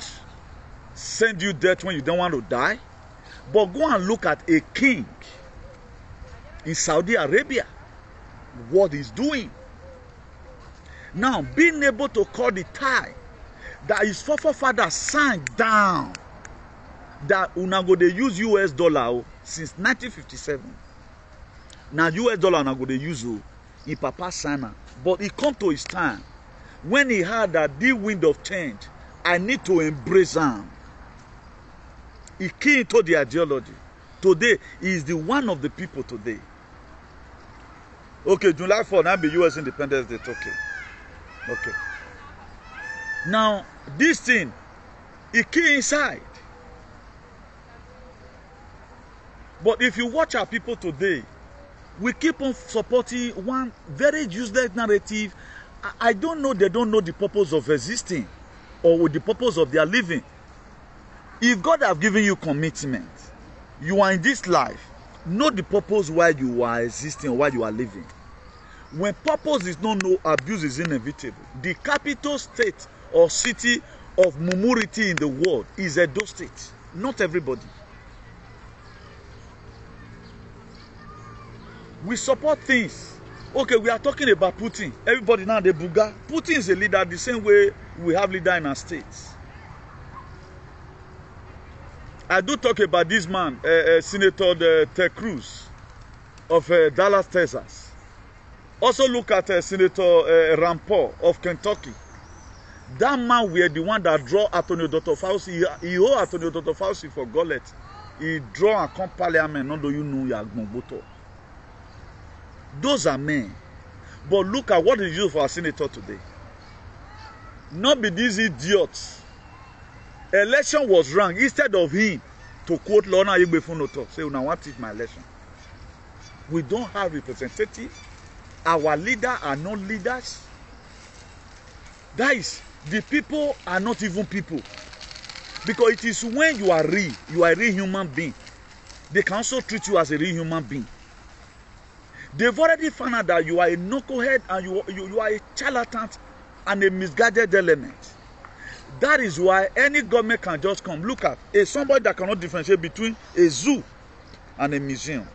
send you death when you don't want to die. But go and look at a king in Saudi Arabia, what he's doing. Now, being able to call the time that his forefathers sank down, that unago they use US dollar since 1957. Now US dollar unago they use in Papa Sana, but it come to his time when he had that the wind of change. I need to embrace him. He came into the ideology. Today, he is the one of the people today. Okay, July 4, now be US Independence Day. Okay. Now, this thing, it came inside. But if you watch our people today, we keep on supporting one very useless narrative. I don't know, they don't know the purpose of existing or the purpose of their living. If God have given you commitment, you are in this life, know the purpose why you are existing or why you are living. When purpose is not known, abuse is inevitable. The capital state or city of mumurity in the world is Edo State. Not everybody. We support things. Okay, we are talking about Putin. Everybody now, the Buga. Putin is a leader the same way we have leader in our states. I do talk about this man, Senator Ted Cruz of Dallas, Texas. Also look at Senator Rampur of Kentucky. That man were the one that draw Antonio Dr. Fauci. He owed Antonio Dr. Fauci for gullet. He draw and come parliament. None of you know Yagbonboto. Those are men. But look at what he used for a senator today. Not be these idiots. Election was wrong. Instead of him to quote Lorna Yegbefunoto, say, "Una want it my election." We don't have representatives. Our leaders are not leaders. Guys, the people are not even people. Because it is when you are a real human being, they can also treat you as a real human being. They've already found out that you are a knucklehead and you are a charlatan and a misguided element. That is why any government can just come. Look at somebody that cannot differentiate between a zoo and a museum.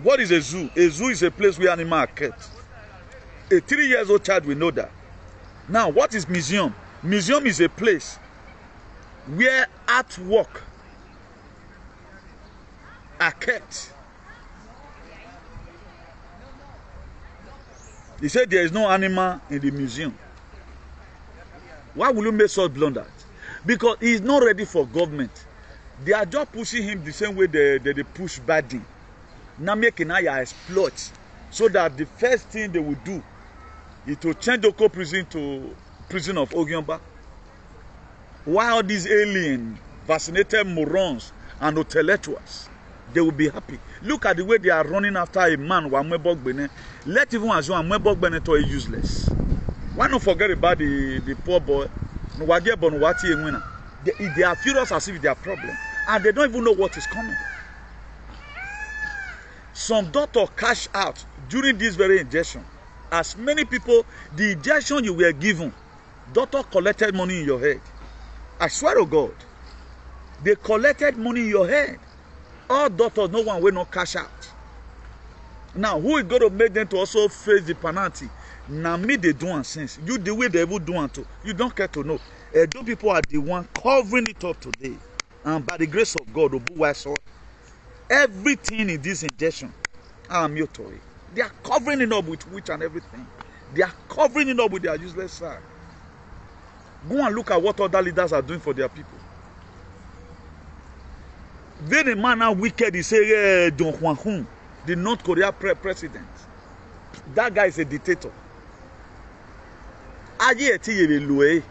What is a zoo? A zoo is a place where animals are kept. A 3-year-old child will know that. Now, what is museum? Museum is a place where artwork are kept. He said there is no animal in the museum. Why will you make such blunders? Because he's not ready for government. They are just pushing him the same way they push Biden. Now making Aya exploit. So that the first thing they will do is to change Oko prison to prison of Ogyomba. Why all these alien, vaccinated morons and intellectuals, they will be happy. Look at the way they are running after a man. Let even assume Amwebogbene is useless. Why not forget about the poor boy? They are furious as if they are problem. And they don't even know what is coming. Some doctor cash out during this very injection. As many people, the injection you were given, doctor collected money in your head. I swear to God. They collected money in your head. All doctors, no one will not cash out. Now, who is going to make them to also face the penalty? Now, me, they do and since. You, the way they will do and to. You don't care to know. Those people are the one covering it up today. And by the grace of God, everything in this injection, I'm your toy. They are covering it up with witch and everything. They are covering it up with their useless side. Go and look at what other leaders are doing for their people. Then a man now wicked, he say, Don Juan Hun, the North Korea president. That guy is a dictator. Aye eti yele loe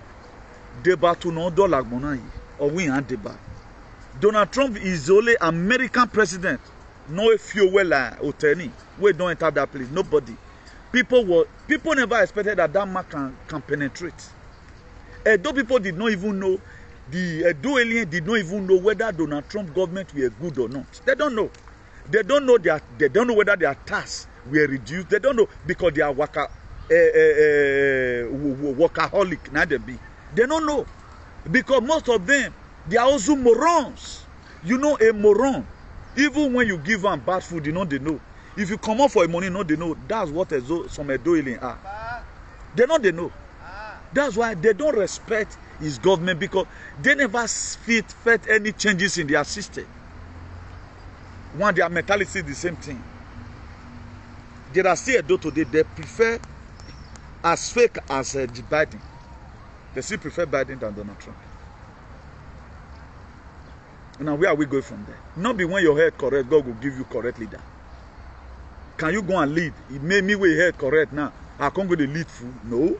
deba to no dollar monayi or we and deba. Donald Trump is the only American president. No few well oteni. We don't enter that place. Nobody. People never expected that man can penetrate. Though people did not even know, the Edo alien did not even know whether Donald Trump government were good or not. They don't know. They don't know they don't know whether their tasks were reduced. They don't know because they are workaholic. Now they be. They don't know. Because most of them, they are also morons. You know a moron. Even when you give them bad food, you know they know. If you come out for a money, you know they know. That's what some Edo alien are. They know. That's why they don't respect his government because they never felt any changes in their system. One, their mentality is the same thing. There are still Edo today, they prefer as fake as Biden. They still prefer Biden than Donald Trump. Now, where are we going from there? Not be when your head correct, God will give you correct leader. Can you go and lead? It made me with head correct now. I can't go to lead food. No.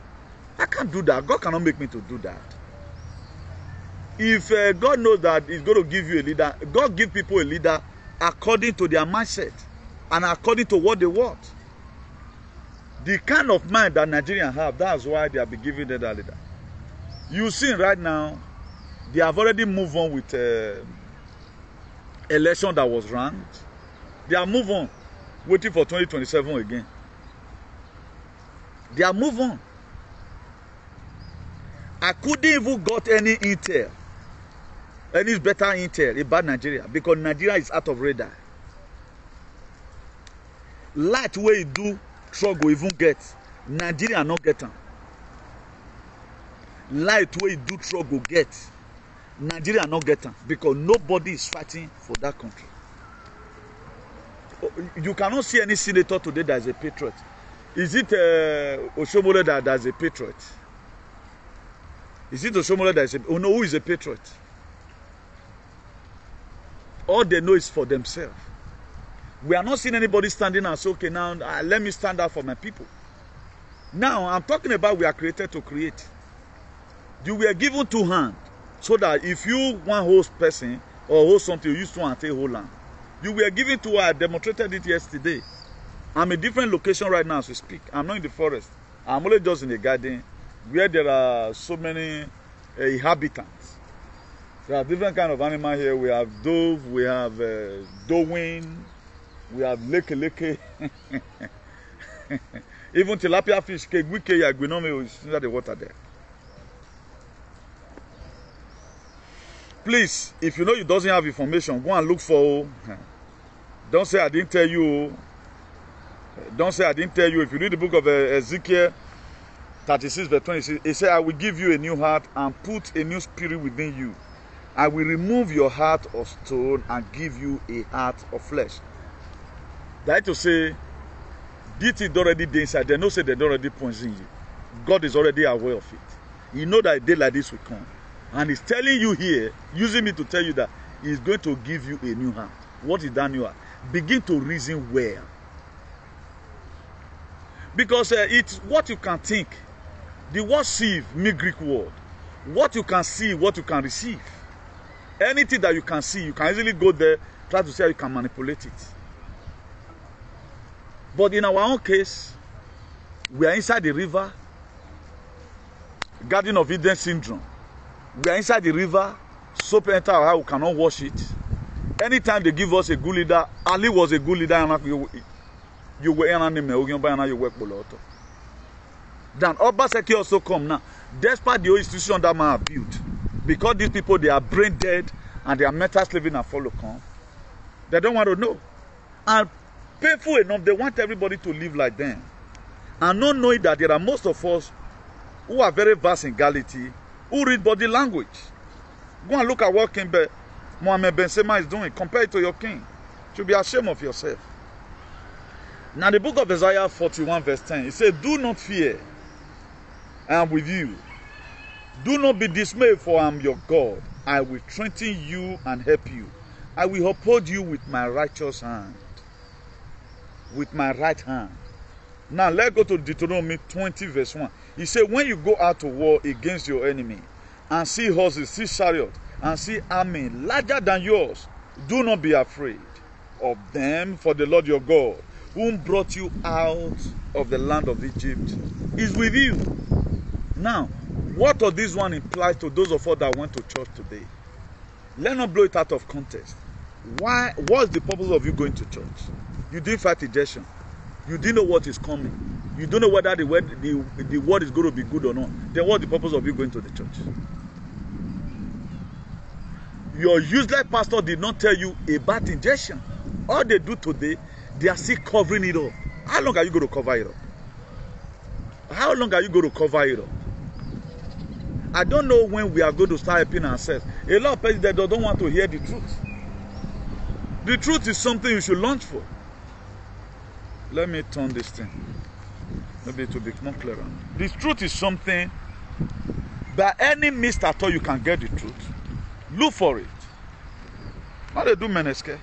I can't do that. God cannot make me to do that. If God knows that He's going to give you a leader, God give people a leader according to their mindset and according to what they want. The kind of mind that Nigerians have, that's why they have been giving them that leader. You see right now, they have already moved on with election that was ranked. They are moved on, waiting for 2027 again. They are moved on. I couldn't even got any intel, any better intel about Nigeria because Nigeria is out of radar. Light way you do struggle even get Nigeria not get them. Light way you do struggle get Nigeria not get them because nobody is fighting for that country. You cannot see any senator today that is a patriot. Is it Oshomole that is a patriot? Is it Oshomole that is a... Oh no, who is a patriot? All they know is for themselves. We are not seeing anybody standing and say, okay, now let me stand up for my people. Now, I'm talking about we are created to create. You were given two hands so that if you one host person or host something, you use two and take whole land. You were given to I demonstrated it yesterday. I'm in a different location right now as we speak. I'm not in the forest. I'm only just in a garden where there are so many inhabitants. There are different kind of animals here. We have dove, we have dowing, we have leke. Even tilapia fish, is under the water there. Please, if you know you doesn't have information, go and look for. Don't say I didn't tell you. Don't say I didn't tell you. If you read the book of Ezekiel 36 verse 26, it said, I will give you a new heart and put a new spirit within you. I will remove your heart of stone and give you a heart of flesh. That is to say, This is already there inside. They know say they don't already poison you. God is already aware of it. He know that a day like this will come. And he's telling you here, using me to tell you that he's going to give you a new hand. What is that new hand? Begin to reason well. Because it's what you can think. The word sieve means Greek word. What you can see, what you can receive. Anything that you can see, you can easily go there, try to see how you can manipulate it. But in our own case, we are inside the river, Garden of Eden syndrome. We are inside the river, soap enter our house, we cannot wash it. Anytime they give us a good leader, Ali was a good leader, and you were an enemy, you work below. Then Obaseki also come now. Despite the old institution that man have built, because these people, they are brain dead and they are mental slaving and follow come, they don't want to know. And painful enough, they want everybody to live like them. And not knowing that there are most of us who are very vast in Gality, who read body language. Go and look at what King Mohammed Benzema is doing. Compare it to your king. You should be ashamed of yourself. Now the book of Isaiah 41 verse 10, it says, do not fear, I am with you. Do not be dismayed, for I am your God. I will strengthen you and help you. I will uphold you with my righteous hand. With my right hand. Now let's go to Deuteronomy 20 verse 1. He said, when you go out to war against your enemy, and see horses, see chariots, and see army larger than yours, do not be afraid of them, for the Lord your God, whom brought you out of the land of Egypt, is with you. Now, what does this one imply to those of us that went to church today? Let's not blow it out of context. Why? What's the purpose of you going to church? You didn't fight ejection. You didn't know what is coming. You don't know whether the word is going to be good or not. Then what's the purpose of you going to the church? Your useless pastor did not tell you about injection. All they do today, they are still covering it up. How long are you going to cover it up? How long are you going to cover it up? I don't know when we are going to start helping ourselves. A lot of people that don't want to hear the truth. The truth is something you should launch for. Let me turn this thing. Maybe it will be more clearer. The truth is something, by any means at all you can get the truth. Look for it. How they do meneske?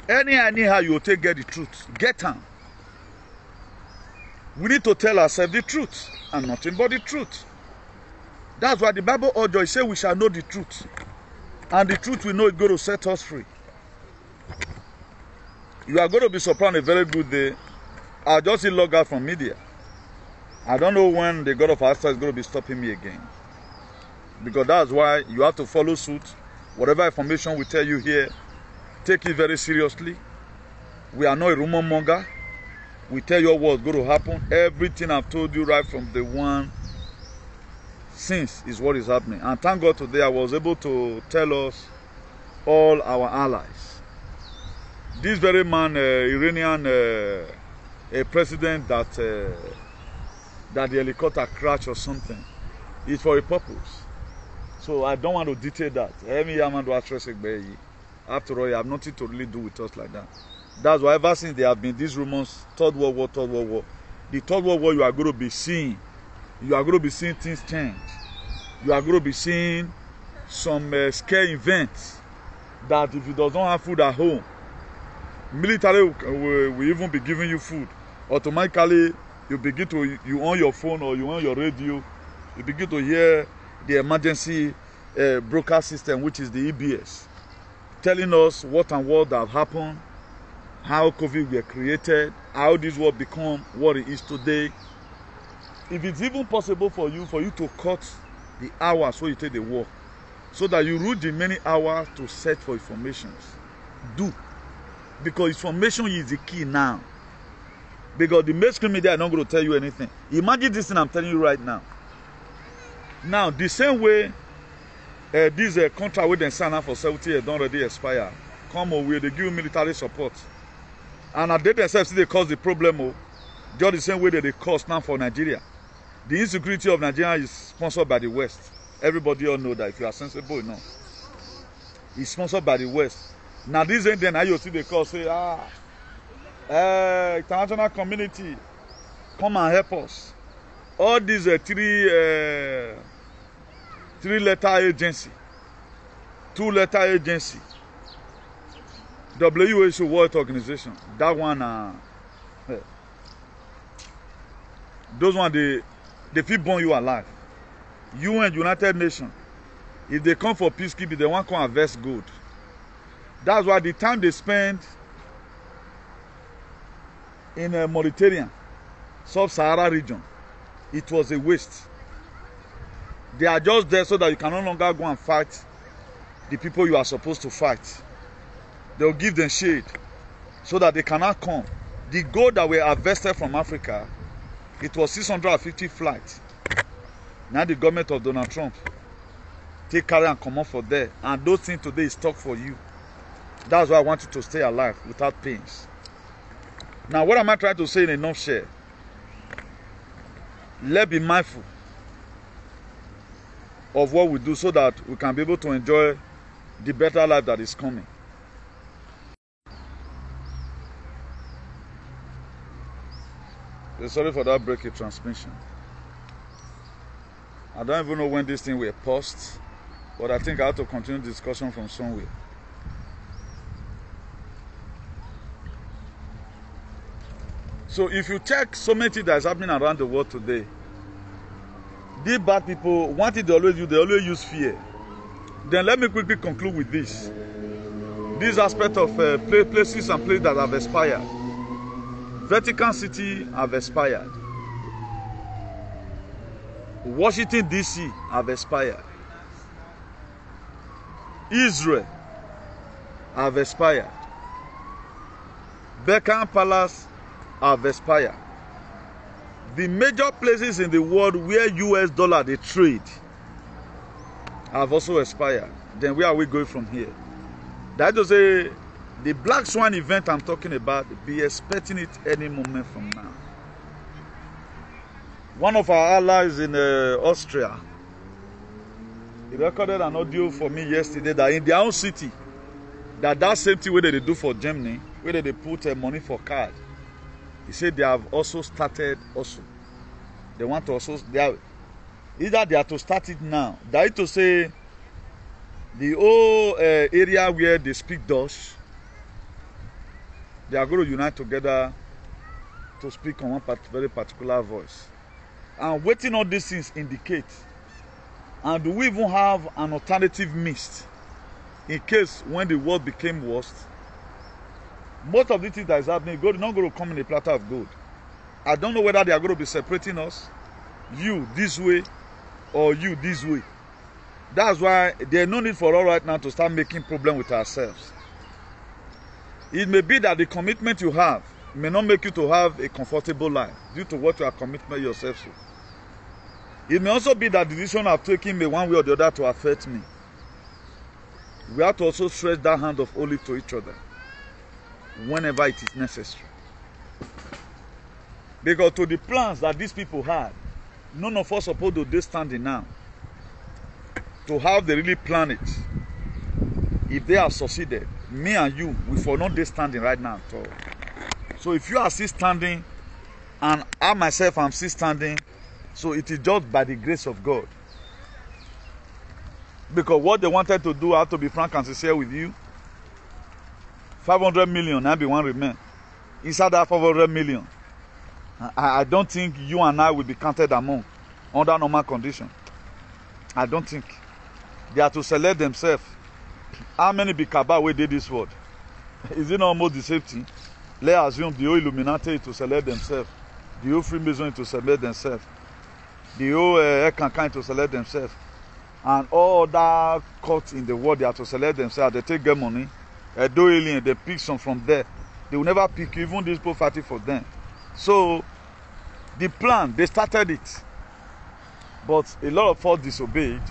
Anyhow you will take get the truth. Get them. We need to tell ourselves the truth and nothing but the truth. That's why the Bible urges, says we shall know the truth. And the truth we know is going to set us free. You are going to be surprised a very good day. I'll just see log out from media. I don't know when the God of Asta is going to be stopping me again. Because that's why you have to follow suit. Whatever information we tell you here, take it very seriously. We are not a rumor monger. We tell you what's going to happen. Everything I've told you right from the one since is what is happening. And thank God today I was able to tell us all our allies. This very man, Iranian president that the helicopter crashed or something, is for a purpose. So I don't want to detail that. After all, you have nothing to really do with us like that. That's why ever since there have been these rumors, Third World War. The Third World War, you are going to be seeing. You are going to be seeing things change. You are going to be seeing some scare events that if you don't have food at home, military will even be giving you food. Automatically, you on your phone or you on your radio, you begin to hear the emergency broadcast system, which is the EBS, telling us what and what have happened, how COVID were created, how this will become what it is today. If it's even possible for you to cut the hours where you take the work, so that you read the many hours to search for information, do. Because information is the key now. Because the mainstream media are not going to tell you anything. Imagine this thing I'm telling you right now. Now, the same way this contract with the sign for 70 years don't already expire. Come away, they give you military support. And they themselves see they cause the problem, just the same way that they cause now for Nigeria. The insecurity of Nigeria is sponsored by the West. Everybody all know that. If you are sensible enough, it's sponsored by the West. Now this ain't then how you see the call say, international community, come and help us. All these three-letter agency, two-letter agency, WHO World Organization, that one, those one, they feel burn you alive. UN, United Nations, if they come for peacekeeping, they want to harvest gold. That's why the time they spend in Mauritania, Sub-Sahara region, it was a waste. They are just there so that you can no longer go and fight the people you are supposed to fight. They'll give them shade so that they cannot come. The gold that were harvested from Africa, it was 650 flights. Now the government of Donald Trump take carry and come up for there. And those things today is stuck for you. That's why I want you to stay alive without pains. Now what am I trying to say in a nutshell? Let's be mindful of what we do so that we can be able to enjoy the better life that is coming. Sorry for that break in transmission. I don't even know when this thing will post, but I think I have to continue the discussion from somewhere. So if you check so many things that is happening around the world today, these bad people, one thing they always use fear. Then let me quickly conclude with this. This aspect of places and places that have expired. Vatican City have expired. Washington DC have expired. Israel have expired. Buckingham Palace have expired. The major places in the world where US dollar they trade have also expired. Then where are we going from here? That is to say, the Black Swan event I'm talking about, be expecting it any moment from now. One of our allies in Austria, he recorded an audio for me yesterday that in their own city, that same thing where they do for Germany, where they put money for card. He said they have also started also. They want to also, either they have to start it now. That is to say, the whole area where they speak Dutch, they are going to unite together to speak on one very particular voice. And waiting on these things indicate. And do we even have an alternative mist in case when the world became worst? Most of the things that is happening, God is not going to come in a platter of gold. I don't know whether they are going to be separating us, you this way or you this way. That's why there's no need for us right now to start making problems with ourselves. It may be that the commitment you have may not make you to have a comfortable life due to what you are committing yourself to. It may also be that the decision I've taken may one way or the other to affect me. We have to also stretch that hand of olive to each other whenever it is necessary. Because to the plans that these people had, none of us supposed to be standing now. To how they really plan it. If they have succeeded, me and you, we for not be standing right now at all. So if you are still standing, and I myself am still standing, so it is just by the grace of God. Because what they wanted to do, I have to be frank and sincere with you. 500 million, and be one remain. Inside that 500 million, I don't think you and I will be counted among under normal condition. I don't think. They are to select themselves. How many be Kaaba wey dey this world? Is it not almost the same thing? Let's assume the whole Illuminati to select themselves. The whole Freemason to select themselves. The whole Ekankan to select themselves. And all other cults in the world, they are to select themselves. They take their money. Do alien, they pick some from there. They will never pick you, even these people fighting for them. So, the plan, they started it. But a lot of us disobeyed.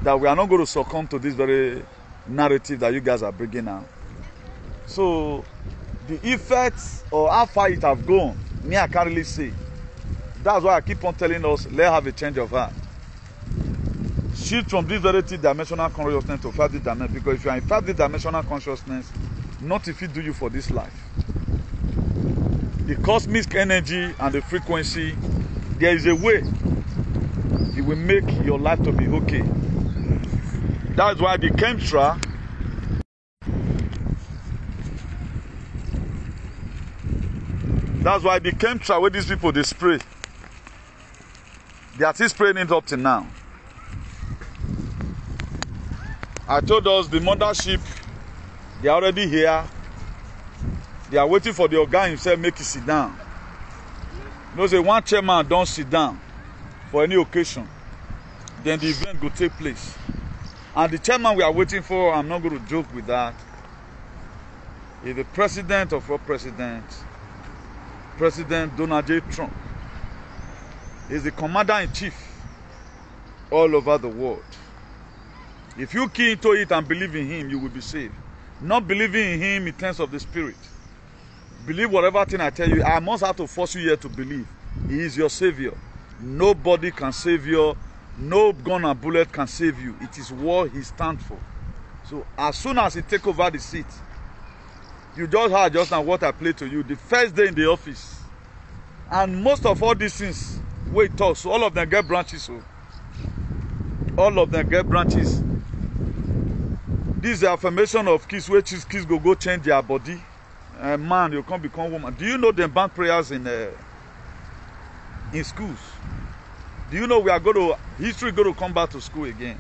That we are not going to succumb to this very narrative that you guys are bringing now. So, the effects or how far it have gone, me I can't really say. That's why I keep on telling us, let's have a change of heart. Shift from this very three-dimensional consciousness to 5D dimension. Because if you are in 5D dimensional consciousness, nothing will do you for this life. the cosmic energy and the frequency, there is a way it will make your life to be okay. That's why the chemtrail where these people they spray, they are still spraying it up till now. I told us the mothership, they are already here. They are waiting for the organ himself make it sit down. You know, say one chairman don't sit down for any occasion, then the event will take place. And the chairman we are waiting for, I'm not going to joke with that, is the president of all presidents, President Donald J. Trump. He's the commander-in-chief all over the world. If you key into it and believe in him, you will be saved. Not believing in him in terms of the spirit. Believe whatever thing I tell you. I must have to force you here to believe. He is your savior. Nobody can save you. No gun and bullet can save you. It is what he stands for. So as soon as he take over the seat, you just heard just now what I played to you. The first day in the office. And most of all these things, wait, talk. So all of them get branches. So all of them get branches. This is the affirmation of kids where kids go change their body. Man, you can't become woman. Do you know them ban prayers in schools? Do you know we are going to, history going to come back to school again?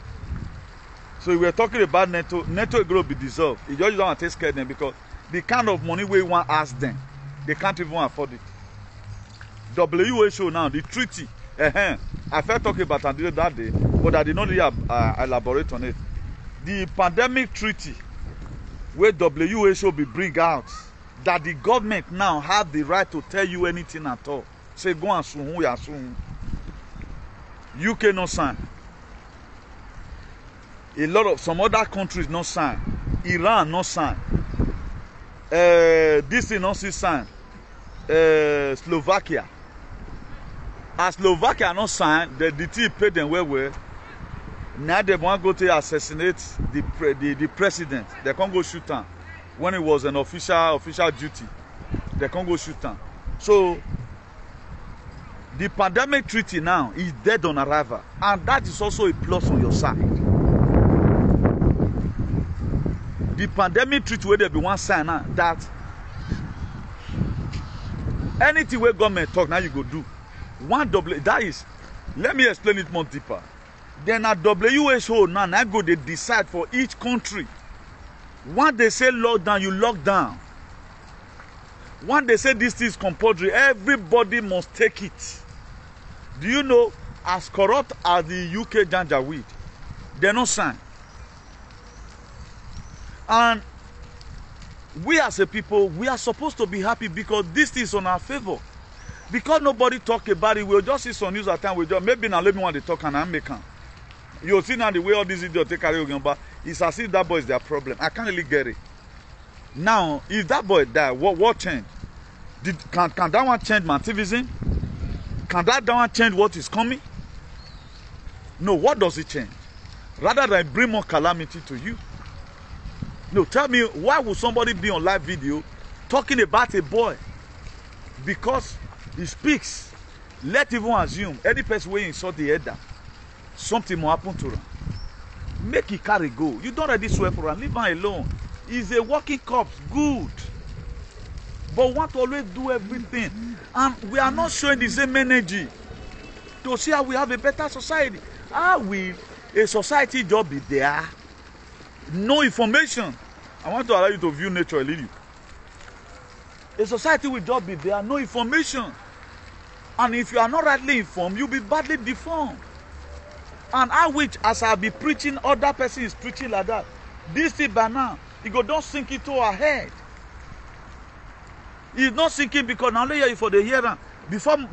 So we were talking about NATO. NATO is going to be dissolved. You just don't want to take care of them because the kind of money we want to ask them, they can't even afford it. WHO now, the treaty. I felt talking about it that day, but I did not really elaborate on it. The pandemic treaty, where WHO be bring out, that the government now have the right to tell you anything at all. Say go and sue who you are suing. UK no sign. A lot of some other countries no sign. Iran no sign. This thing no see sign. Slovakia. As Slovakia no sign, the DT paid them well. Now they want to go to assassinate the president. They can't go shoot him. When it was an official duty, they can't go shoot him. So the pandemic treaty now is dead on arrival, and that is also a plus on your side. The pandemic treaty where there be one sign now that anything where government talk now you go do. That is, let me explain it more deeper. Then at WHO now go they decide for each country. When they say lockdown, you lock down. When they say this is compulsory, everybody must take it. Do you know, as corrupt as the UK Janjaweed, they no sign. And we as a people, we are supposed to be happy because this is on our favor. Because nobody talk about it, we'll just see some news at time. We just maybe now let me want to talk and I'm making. You'll see now the way all these idiots take carry on, but it's as if that boy is their problem. I can't really get it. Now, if that boy die, what changed? Can that one change my activism? Can that one change what is coming? No, what does it change? Rather than bring more calamity to you. No, tell me, why would somebody be on live video talking about a boy? Because he speaks. Let even assume any person where insult the elder, something will happen to him. Make it carry go. You don't already swear for him. Leave him alone. He's a working corpse. Good. But we want to always do everything. And we are not showing the same energy to see how we have a better society. How will a society just be there? No information. I want to allow you to view nature a little. A society will just be there, no information. And if you are not rightly informed, you'll be badly deformed. And I wish, as I be preaching, other person is preaching like that. This thing by now, it go don't sink into our head. It's not sinking because now later for the hearing.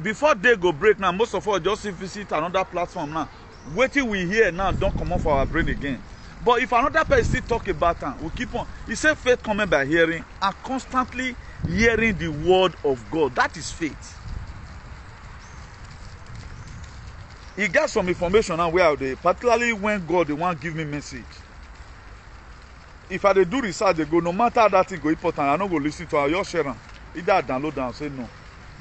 Before they go break now, most of us just visit another platform now. Waiting we hear now don't come off our brain again. But if another person still talk about it, we keep on. He said faith coming by hearing and constantly hearing the word of God. That is faith. He got some information now where they, particularly when God the one give me message. If I do research, they go, no matter how that thing go important, I don't go listen to her, you share them. Either I download them and say no.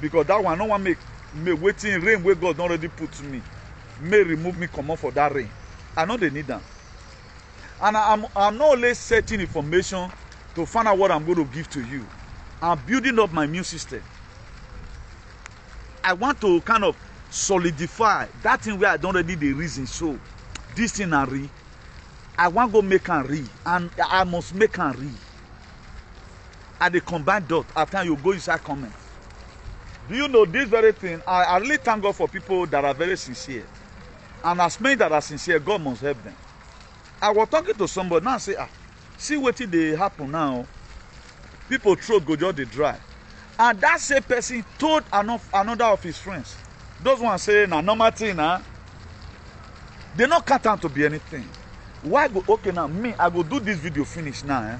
because that one no one make me waiting rain where God not already put to me. May remove me come out for that rain. I know they need that. And I'm not only setting information to find out what I'm going to give to you. I'm building up my immune system. I want to kind of solidify that thing where I don't already the reason. So this thing I read. I want to go make and read. And I must make and read. At the combined dot after you go inside comment. Do you know this very thing? I really thank God for people that are very sincere. And as many that are sincere, God must help them. I was talking to somebody now, say, see what they happen now. People throat go just they dry. And that same person told another of his friends. Those ones say, nah, normal thing, they not cut out to be anything. Why go, okay, now, me, I go do this video finish now.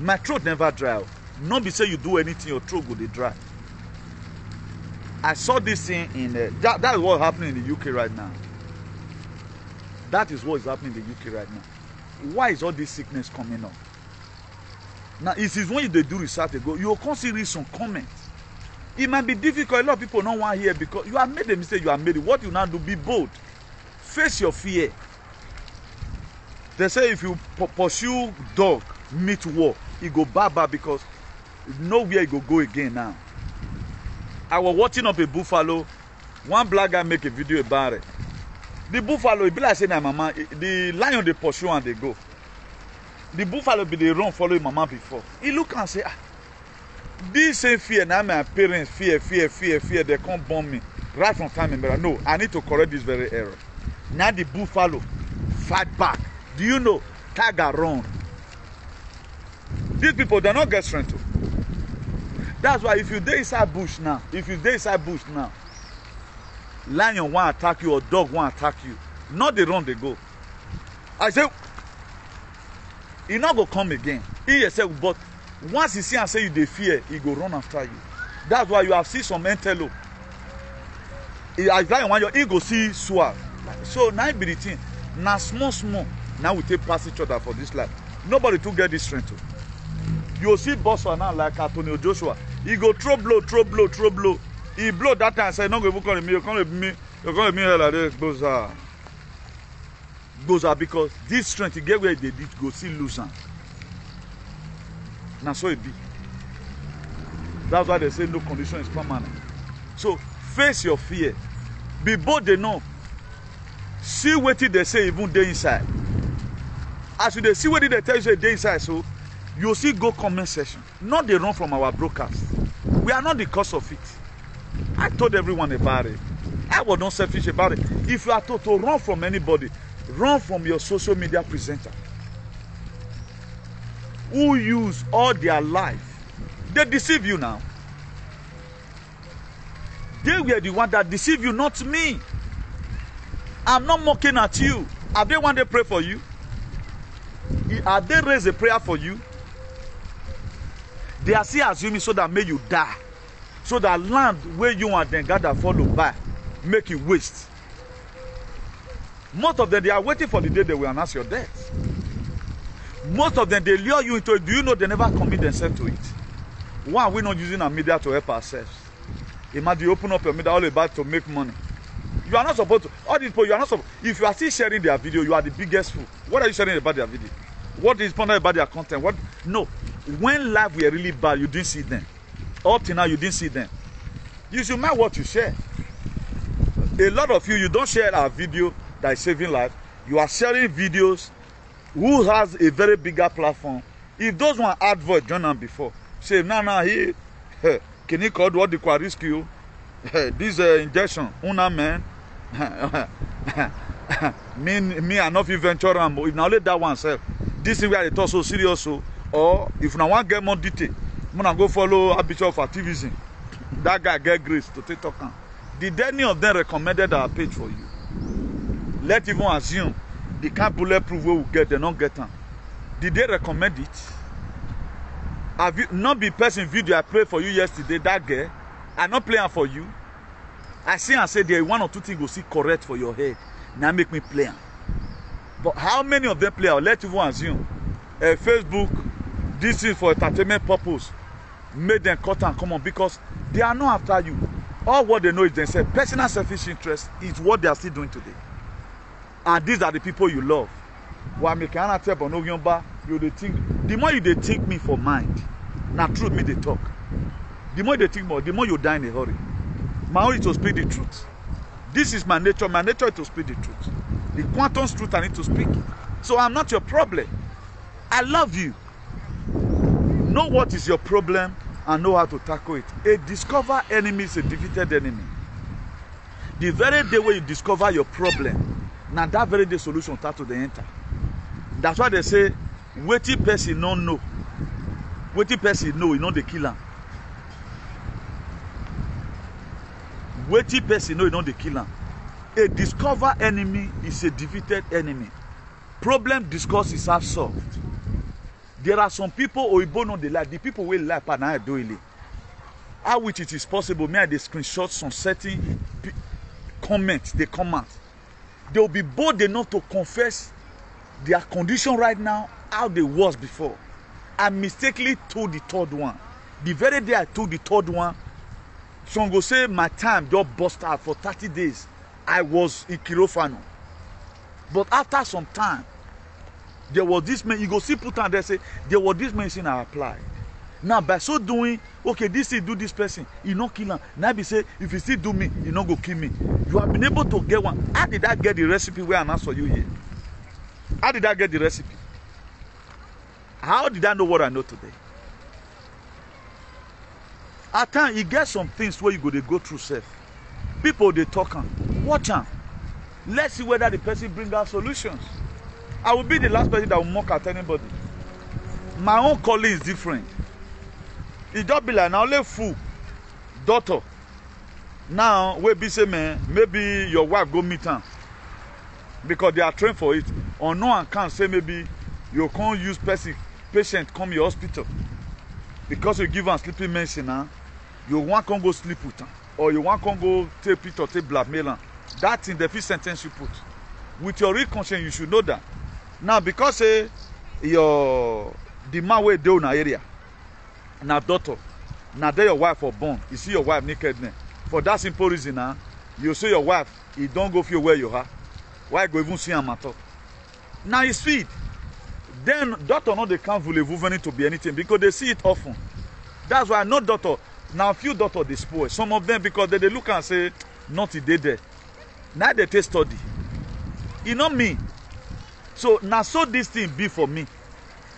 My throat never dry. Not be say you do anything, your throat go they dry. I saw this thing in that is what's happening in the UK right now. That is what is happening in the UK right now. Why is all this sickness coming up? Now, it is when they do research, they go, you will consider some comments. It might be difficult. A lot of people don't want to hear because you have made a mistake, you have made it. What you now do, be bold. Face your fear. They say if you pursue dog, meet war, it go bad because nowhere it go again now. I was watching up a buffalo. One black guy make a video about it. The buffalo, it be like saying, mama, the lion they pursue and they go. The buffalo be they run follow mama before. He look and say, this same fear, now my parents fear, they can't bomb me. Right from time remember, no, I need to correct this very error. Now the buffalo fight back. Do you know? Tiger run. These people, they not get strength to. That's why if you dey inside bush now, lion want attack you or dog want attack you, not they run, they go. I say, he not go come again. He yourself, but once he see and say you dey fear, he go run after you. That's why you have seen some antelope. As lion want you, he go see swag. So now be the thing. Now small. Now we take pass each other for this life. Nobody to get this strength. You see Bossa now like Antonio Joshua. He go throw blow. He blow that time and say, no, go come to me, you're going to me like this. Goes out because this strength, you get where they did go see losing. Now so it be. That's why they say no condition is permanent. So face your fear. Be bold enough. See what they say even day inside. As you see what they tell you say day inside, so you see go comment section. Not they run from our broadcast. We are not the cause of it. I told everyone about it. I was not selfish about it. If you are told to run from anybody, run from your social media presenter who use all their life. They deceive you now. They were the one that deceive you, not me. I'm not mocking at you. Have they one day pray for you? Have they raised a prayer for you? They are still assuming so that may you die. So that land where you and then gather follow by, make you waste. Most of them, they are waiting for the day they will announce your death. Most of them, they lure you into it. Do you know they never commit themselves to it? Why are we not using our media to help ourselves? Imagine you open up your media all about to make money. You are not supposed to. All these people, you are not supposed. If you are still sharing their video, you are the biggest fool. What are you sharing about their video? What is important about their content? What? No. When life were really bad, you didn't see them. Up till now, you didn't see them. You should mind what you share. A lot of you don't share our video that is saving life. You are sharing videos who has a very bigger platform. If those one advert join them before, say, no, he can you call what the risk you? This injection, una man. me I not venture am. If now let that one self. This is where they talk so serious. So, or if now want get more detail, I'm gonna go follow habitual of activism. That guy get grace to take talk on. Did any of them recommended our page for you? Let's even assume the kind of bulletproof we will get, they don't get them. Did they recommend it? Have you not be person video I played for you yesterday? That girl, I not playing for you. I see and say there one or two things go see correct for your head. Now make me play. But how many of them play? Let's even assume Facebook, this is for entertainment purpose, made them cut and come on because They are not after you. All what they know is themselves. Personal selfish interest is what they are still doing today. And these are the people you love. The more you they think me for mind, now truth me they talk. The more they think more, the more you die in a hurry. My own is to speak the truth. This is my nature. My nature is to speak the truth. The quantum truth I need to speak. So I'm not your problem. I love you. Know what is your problem and know how to tackle it. A discovered enemy is a defeated enemy. The very day when you discover your problem, now that very day solution start to the enter. That's why they say, waiting person no know. Waiting person know, you know the killer. Waiting person know, you know the killer. A discovered enemy is a defeated enemy. Problem discussed is half solved. There are some people who don't they like. The people will like and I do it. How which it is possible, may I screenshot some certain comments, they comment. They will be bold enough to confess their condition right now, how they was before. I mistakenly told the third one. The very day I told the third one, some go say my time just bust out for 30 days. I was in Kirofano. But after some time, there was this man, you go see put on there say, there was this medicine I applied. Now by so doing, okay, this thing do this person, he not kill him. Now be say, if he still do me, he not go kill me. You have been able to get one. How did I get the recipe where I'm answer you here? How did I get the recipe? How did I know what I know today? At times, you get some things where you go through self. People, they talk on. Watch out. Let's see whether the person bring out solutions. I will be the last person that will mock at anybody. My own calling is different. It don't be like now only fool, daughter. Now we be say man, maybe your wife go meet her because they are trained for it. Or no one can say maybe you can't use patient come your hospital because you give her sleeping medicine now. You want to go sleep with her, or you want to go take it or take blackmail her. That's in the first sentence you put. With your real conscience, you should know that. Now, because the man where do in area, now daughter, now there your wife was born. You see your wife naked now. For that simple reason, now you see your wife, you don't go feel where you are. Why go even see him at all? Now it's feed. Then daughter not they can't voulez-vous to be anything because they see it often. That's why no daughter. Now few daughter they spoil. Some of them because they look and say, not today there. Now they take study. You know me. So now so this thing be for me.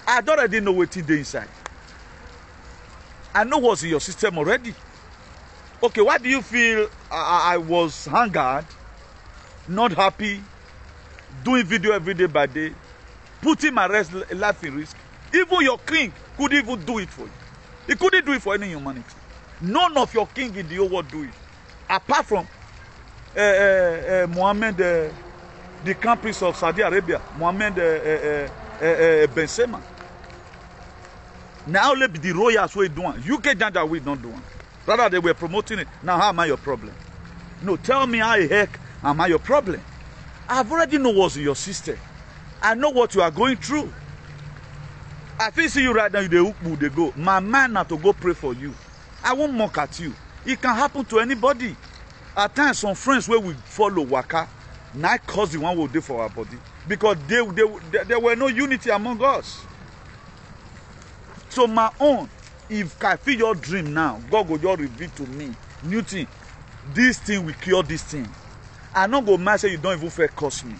I don't already know what they inside. I know what's in your system already. Okay, why do you feel I was hungered, not happy, doing video every day by day, putting my life in risk? Even your king couldn't even do it for you. He couldn't do it for any humanity. None of your king in the whole world do it. Apart from Mohammed, the crown prince of Saudi Arabia, Mohammed Benzema. Now let be the royals who are doing. UK Janja we don't do it. Rather they were promoting it. Now how am I your problem? No, tell me how the heck am I your problem? I've already know what's in your system. I know what you are going through. I feel see you right now, they go. My man now to go pray for you. I won't mock at you. It can happen to anybody. At times, some friends where we follow Waka, now cause the one will do for our body. Because there were no unity among us. So my own, if I feel your dream now, God will just reveal to me, new thing, this thing will cure this thing. I not go mad say you don't even fair curse me.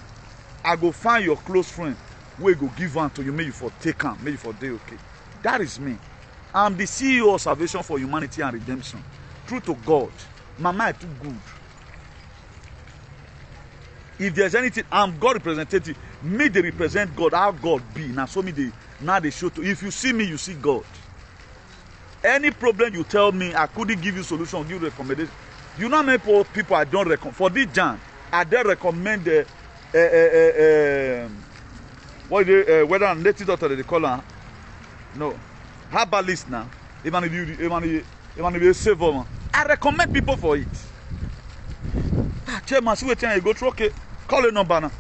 I go find your close friend where go give one to you, maybe for take on, maybe for day okay. That is me. I'm the CEO of Salvation for Humanity and Redemption. True to God. My mind too good. If there's anything, I'm God representative. Me they represent God, how God be. Now so me they show to. If you see me, you see God. Any problem you tell me, I couldn't give you solution, give you recommendation. You know how many people I don't recommend for this Jan, I don't recommend whether I'm native doctor they call her. No. Herbalist now. Even if you save them, I recommend people for it. Chairman, see what you go through, okay, call a number now.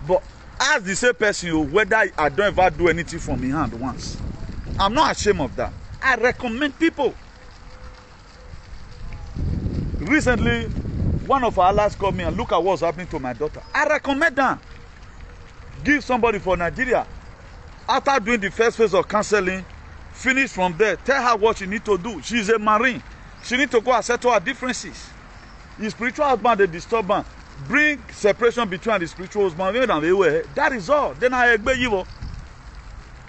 But ask the same person whether I don't ever do anything from my hand once. I'm not ashamed of that. I recommend people. Recently, one of our allies called me and look at what's happening to my daughter. I recommend them. Give somebody for Nigeria. After doing the first phase of counseling, finish from there. Tell her what she needs to do. She's a Marine. She needs to go and settle her differences. His spiritual husband, the disturbance. Bring separation between the spiritual husband. That is all. Then I agree you.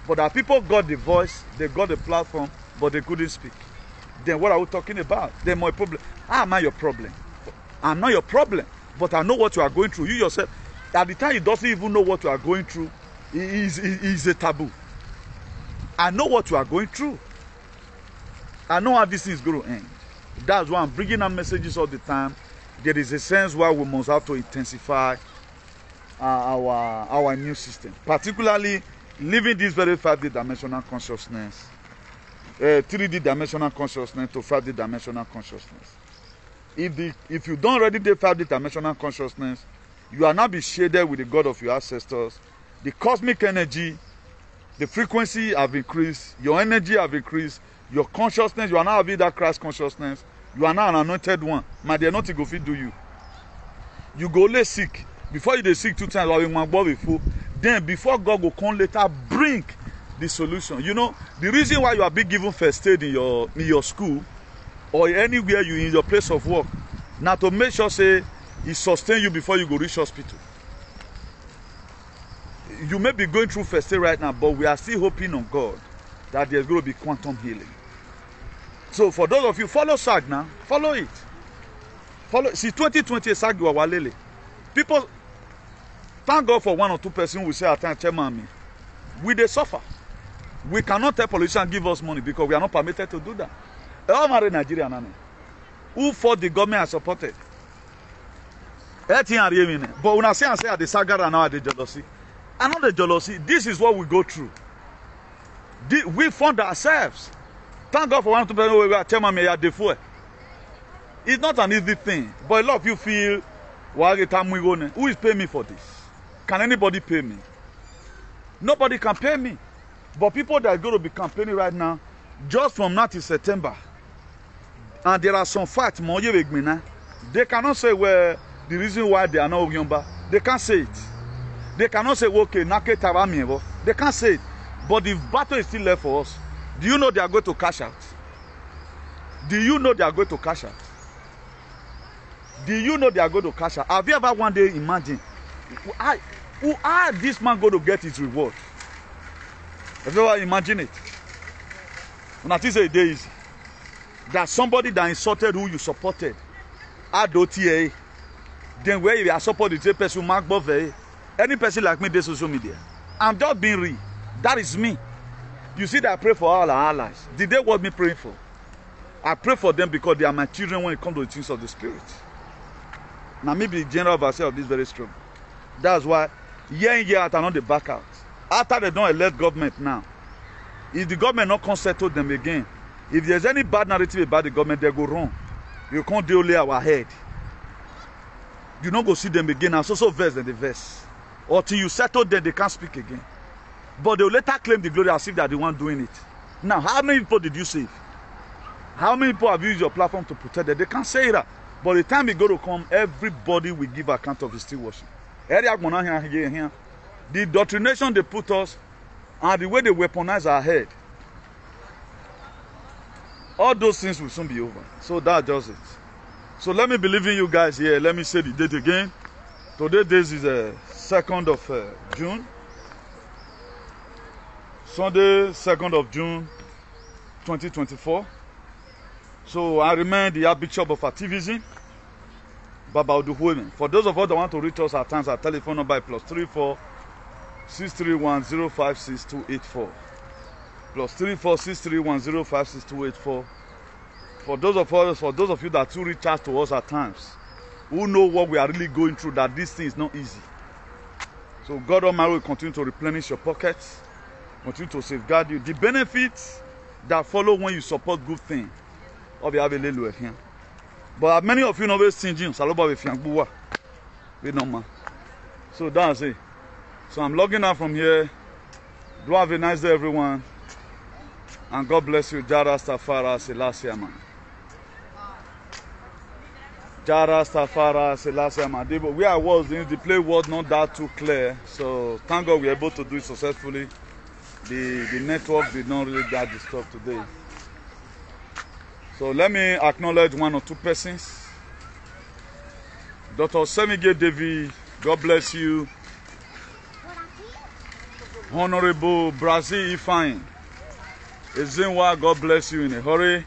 But that people got the voice, they got the platform, but they couldn't speak. Then what are we talking about? Then my problem. How am I your problem? I'm not your problem, but I know what you are going through. You yourself, at the time you doesn't even know what you are going through, it is a taboo. I know what you are going through. I know how this is going to end. That's why I'm bringing up messages all the time. There is a sense where we must have to intensify our immune system, particularly living this very 5D dimensional consciousness, 3D dimensional consciousness to 5D dimensional consciousness. If you don't already do 5D dimensional consciousness, you are now be shaded with the God of your ancestors. The cosmic energy, the frequency have increased, your energy have increased, your consciousness, you are now having that Christ consciousness. You are now an anointed one. My dear, nothing go fit do you. You go lay sick. Before you dey sick 2 times, then before God will come later bring the solution. You know, the reason why you are being given first aid in your school or anywhere you in your place of work, now to make sure say it sustain you before you go reach hospital. You may be going through first aid right now, but we are still hoping on God that there's going to be quantum healing. So for those of you, follow SAG now. Follow it. Follow. See, 2020 SAG walele. People, thank God for 1 or 2 persons who say at times, Chairman, we they suffer. We cannot tell politicians give us money because we are not permitted to do that. All married Nigeria, who fought the government and supported. But when I say at the saga and now at the jealousy, and not the jealousy, this is what we go through. We fund ourselves. Thank God for 1 or 2 persons who are Chairman may have default. It's not an easy thing, but a lot of you feel, who is paying me for this? Can anybody pay me? Nobody can pay me. But people that are going to be campaigning right now, just from now to September, and there are some facts, they cannot say, well, the reason why they are not Ogyomba. They can't say it. They cannot say, okay, they can't say it. But the battle is still left for us. Do you know they are going to cash out? Do you know they are going to cash out? Do you know they are going to cash out? Have you ever one day imagined how this man going to get his reward? Have you ever imagined it? When I say it is that somebody that insulted who you supported, had OTA, then where you are supporting the person, Mark Bove, any person like me, they social media. I'm just being real. That is me. You see that I pray for all our allies. Did they want me praying for? I pray for them because they are my children when it comes to the things of the spirit. Now maybe the general overseer of this very strong. That's why year in year out and not the back out. After they don't elect government now, if the government not can settle them again, if there's any bad narrative about the government, they go wrong. You can't deal with our head. You don't go see them again and so verse than the verse. Or till you settle them, they can't speak again. But they will later claim the glory as if they are the one doing it. Now, how many people did you save? How many people have used your platform to protect them? They can't say that. But the time it go to come, everybody will give account of the still washing. The indoctrination they put us and the way they weaponize our head, all those things will soon be over. So that does it. So let me believe in you guys here. Let me say the date again. Today this is the 2nd of June. Sunday, 2nd of June, 2024. So I remain the Archbishop of Activism, Baba Oduhuemen. For those of us that want to reach us at times, our telephone number is +34 631 056 284. +34 631 056 284. For those of you that do reach out to us at times, who know what we are really going through, that this thing is not easy. So God Almighty will continue to replenish your pockets, continue to safeguard you. The benefits that follow when you support good things. But many of you know stingy. So that's it. So I'm logging out from here. Do have a nice day, everyone. And God bless you. Jara Stafara Selassie, man. Jara, Stafara, Selassie, Madibo. Where I was, the play was not that too clear. So thank God we were able to do it successfully. The network did not really that disturb today. So let me acknowledge one or two persons. Dr. Semige David, God bless you. Honorable Brazil Ifeanyi Ezinwa, God bless you in a hurry.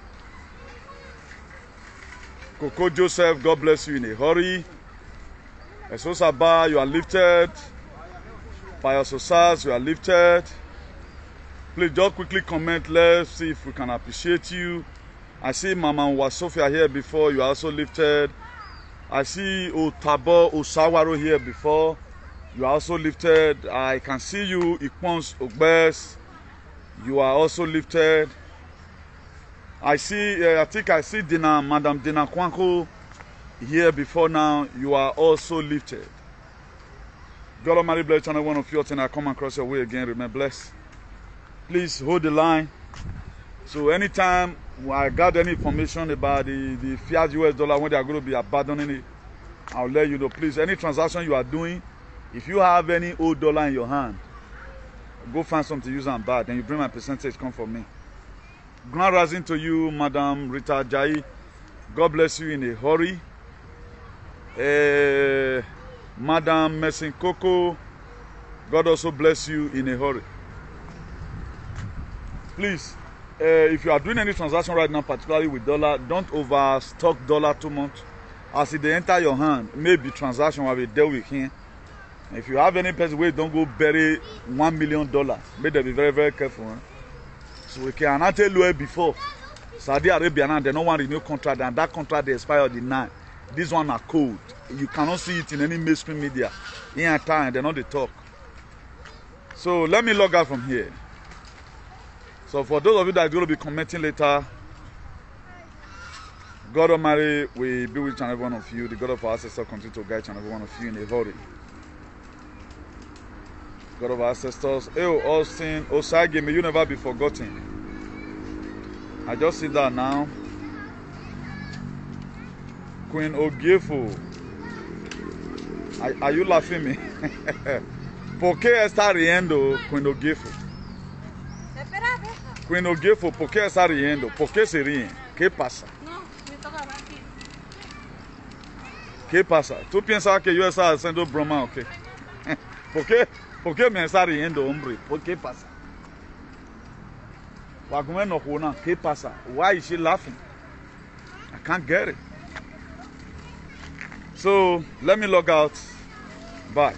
Coco Joseph, God bless you in a hurry. Esosaba, you are lifted. Pius Osas, you are lifted. Please just quickly comment. Let's see if we can appreciate you. I see Mama Wasofia here before. You are also lifted. I see Otabo Osawaro here before. You are also lifted. I can see you, Ikpons Ogbes. You are also lifted. I see, I think I see Madam Dina Kwanko here before now. You are also lifted. God Almighty bless each and every one of you until I come across your way again. Remain blessed. Please hold the line. So anytime I got any information about the fiat US dollar when they are going to be abandoning it, I'll let you know. Please, any transaction you are doing, if you have any old dollar in your hand, go find something to use and buy. Then you bring my percentage, come for me. Grand rising to you, Madam Rita Jai. God bless you in a hurry. Madam Messin Coco, God also bless you in a hurry. Please, if you are doing any transaction right now, particularly with dollar, don't overstock dollar too much. As if they enter your hand, maybe transaction will be dealt with here. If you have any person where don't go bury $1 million, make them be very, very careful. Huh? So we can not tell you before. Saudi Arabia now, they don't want to renew contract, and that contract they expired the 9. This one are cold. You cannot see it in any mainstream media. In time, they know they talk. So let me log out from here. So for those of you that are going to be commenting later, God Almighty will be with each and every one of you. The God of our ancestors continue to guide each and every one of you in a hurry. God of our ancestors. Oh, Austin, Osage, may you never be forgotten. I just see that now. Queen Ogiefo. Are you laughing me? ¿Por qué está riendo, Queen Ogiefo? Queen Ogiefo, ¿por qué está riendo? ¿Por qué se ríen? ¿Qué pasa? ¿Qué pasa? ¿Tú piensas que yo estaba haciendo broma o qué? ¿Por qué me está riendo, hombre? ¿Por qué pasa? ¿Qué pasa? Why is she laughing? I can't get it. So, let me log out. Bye.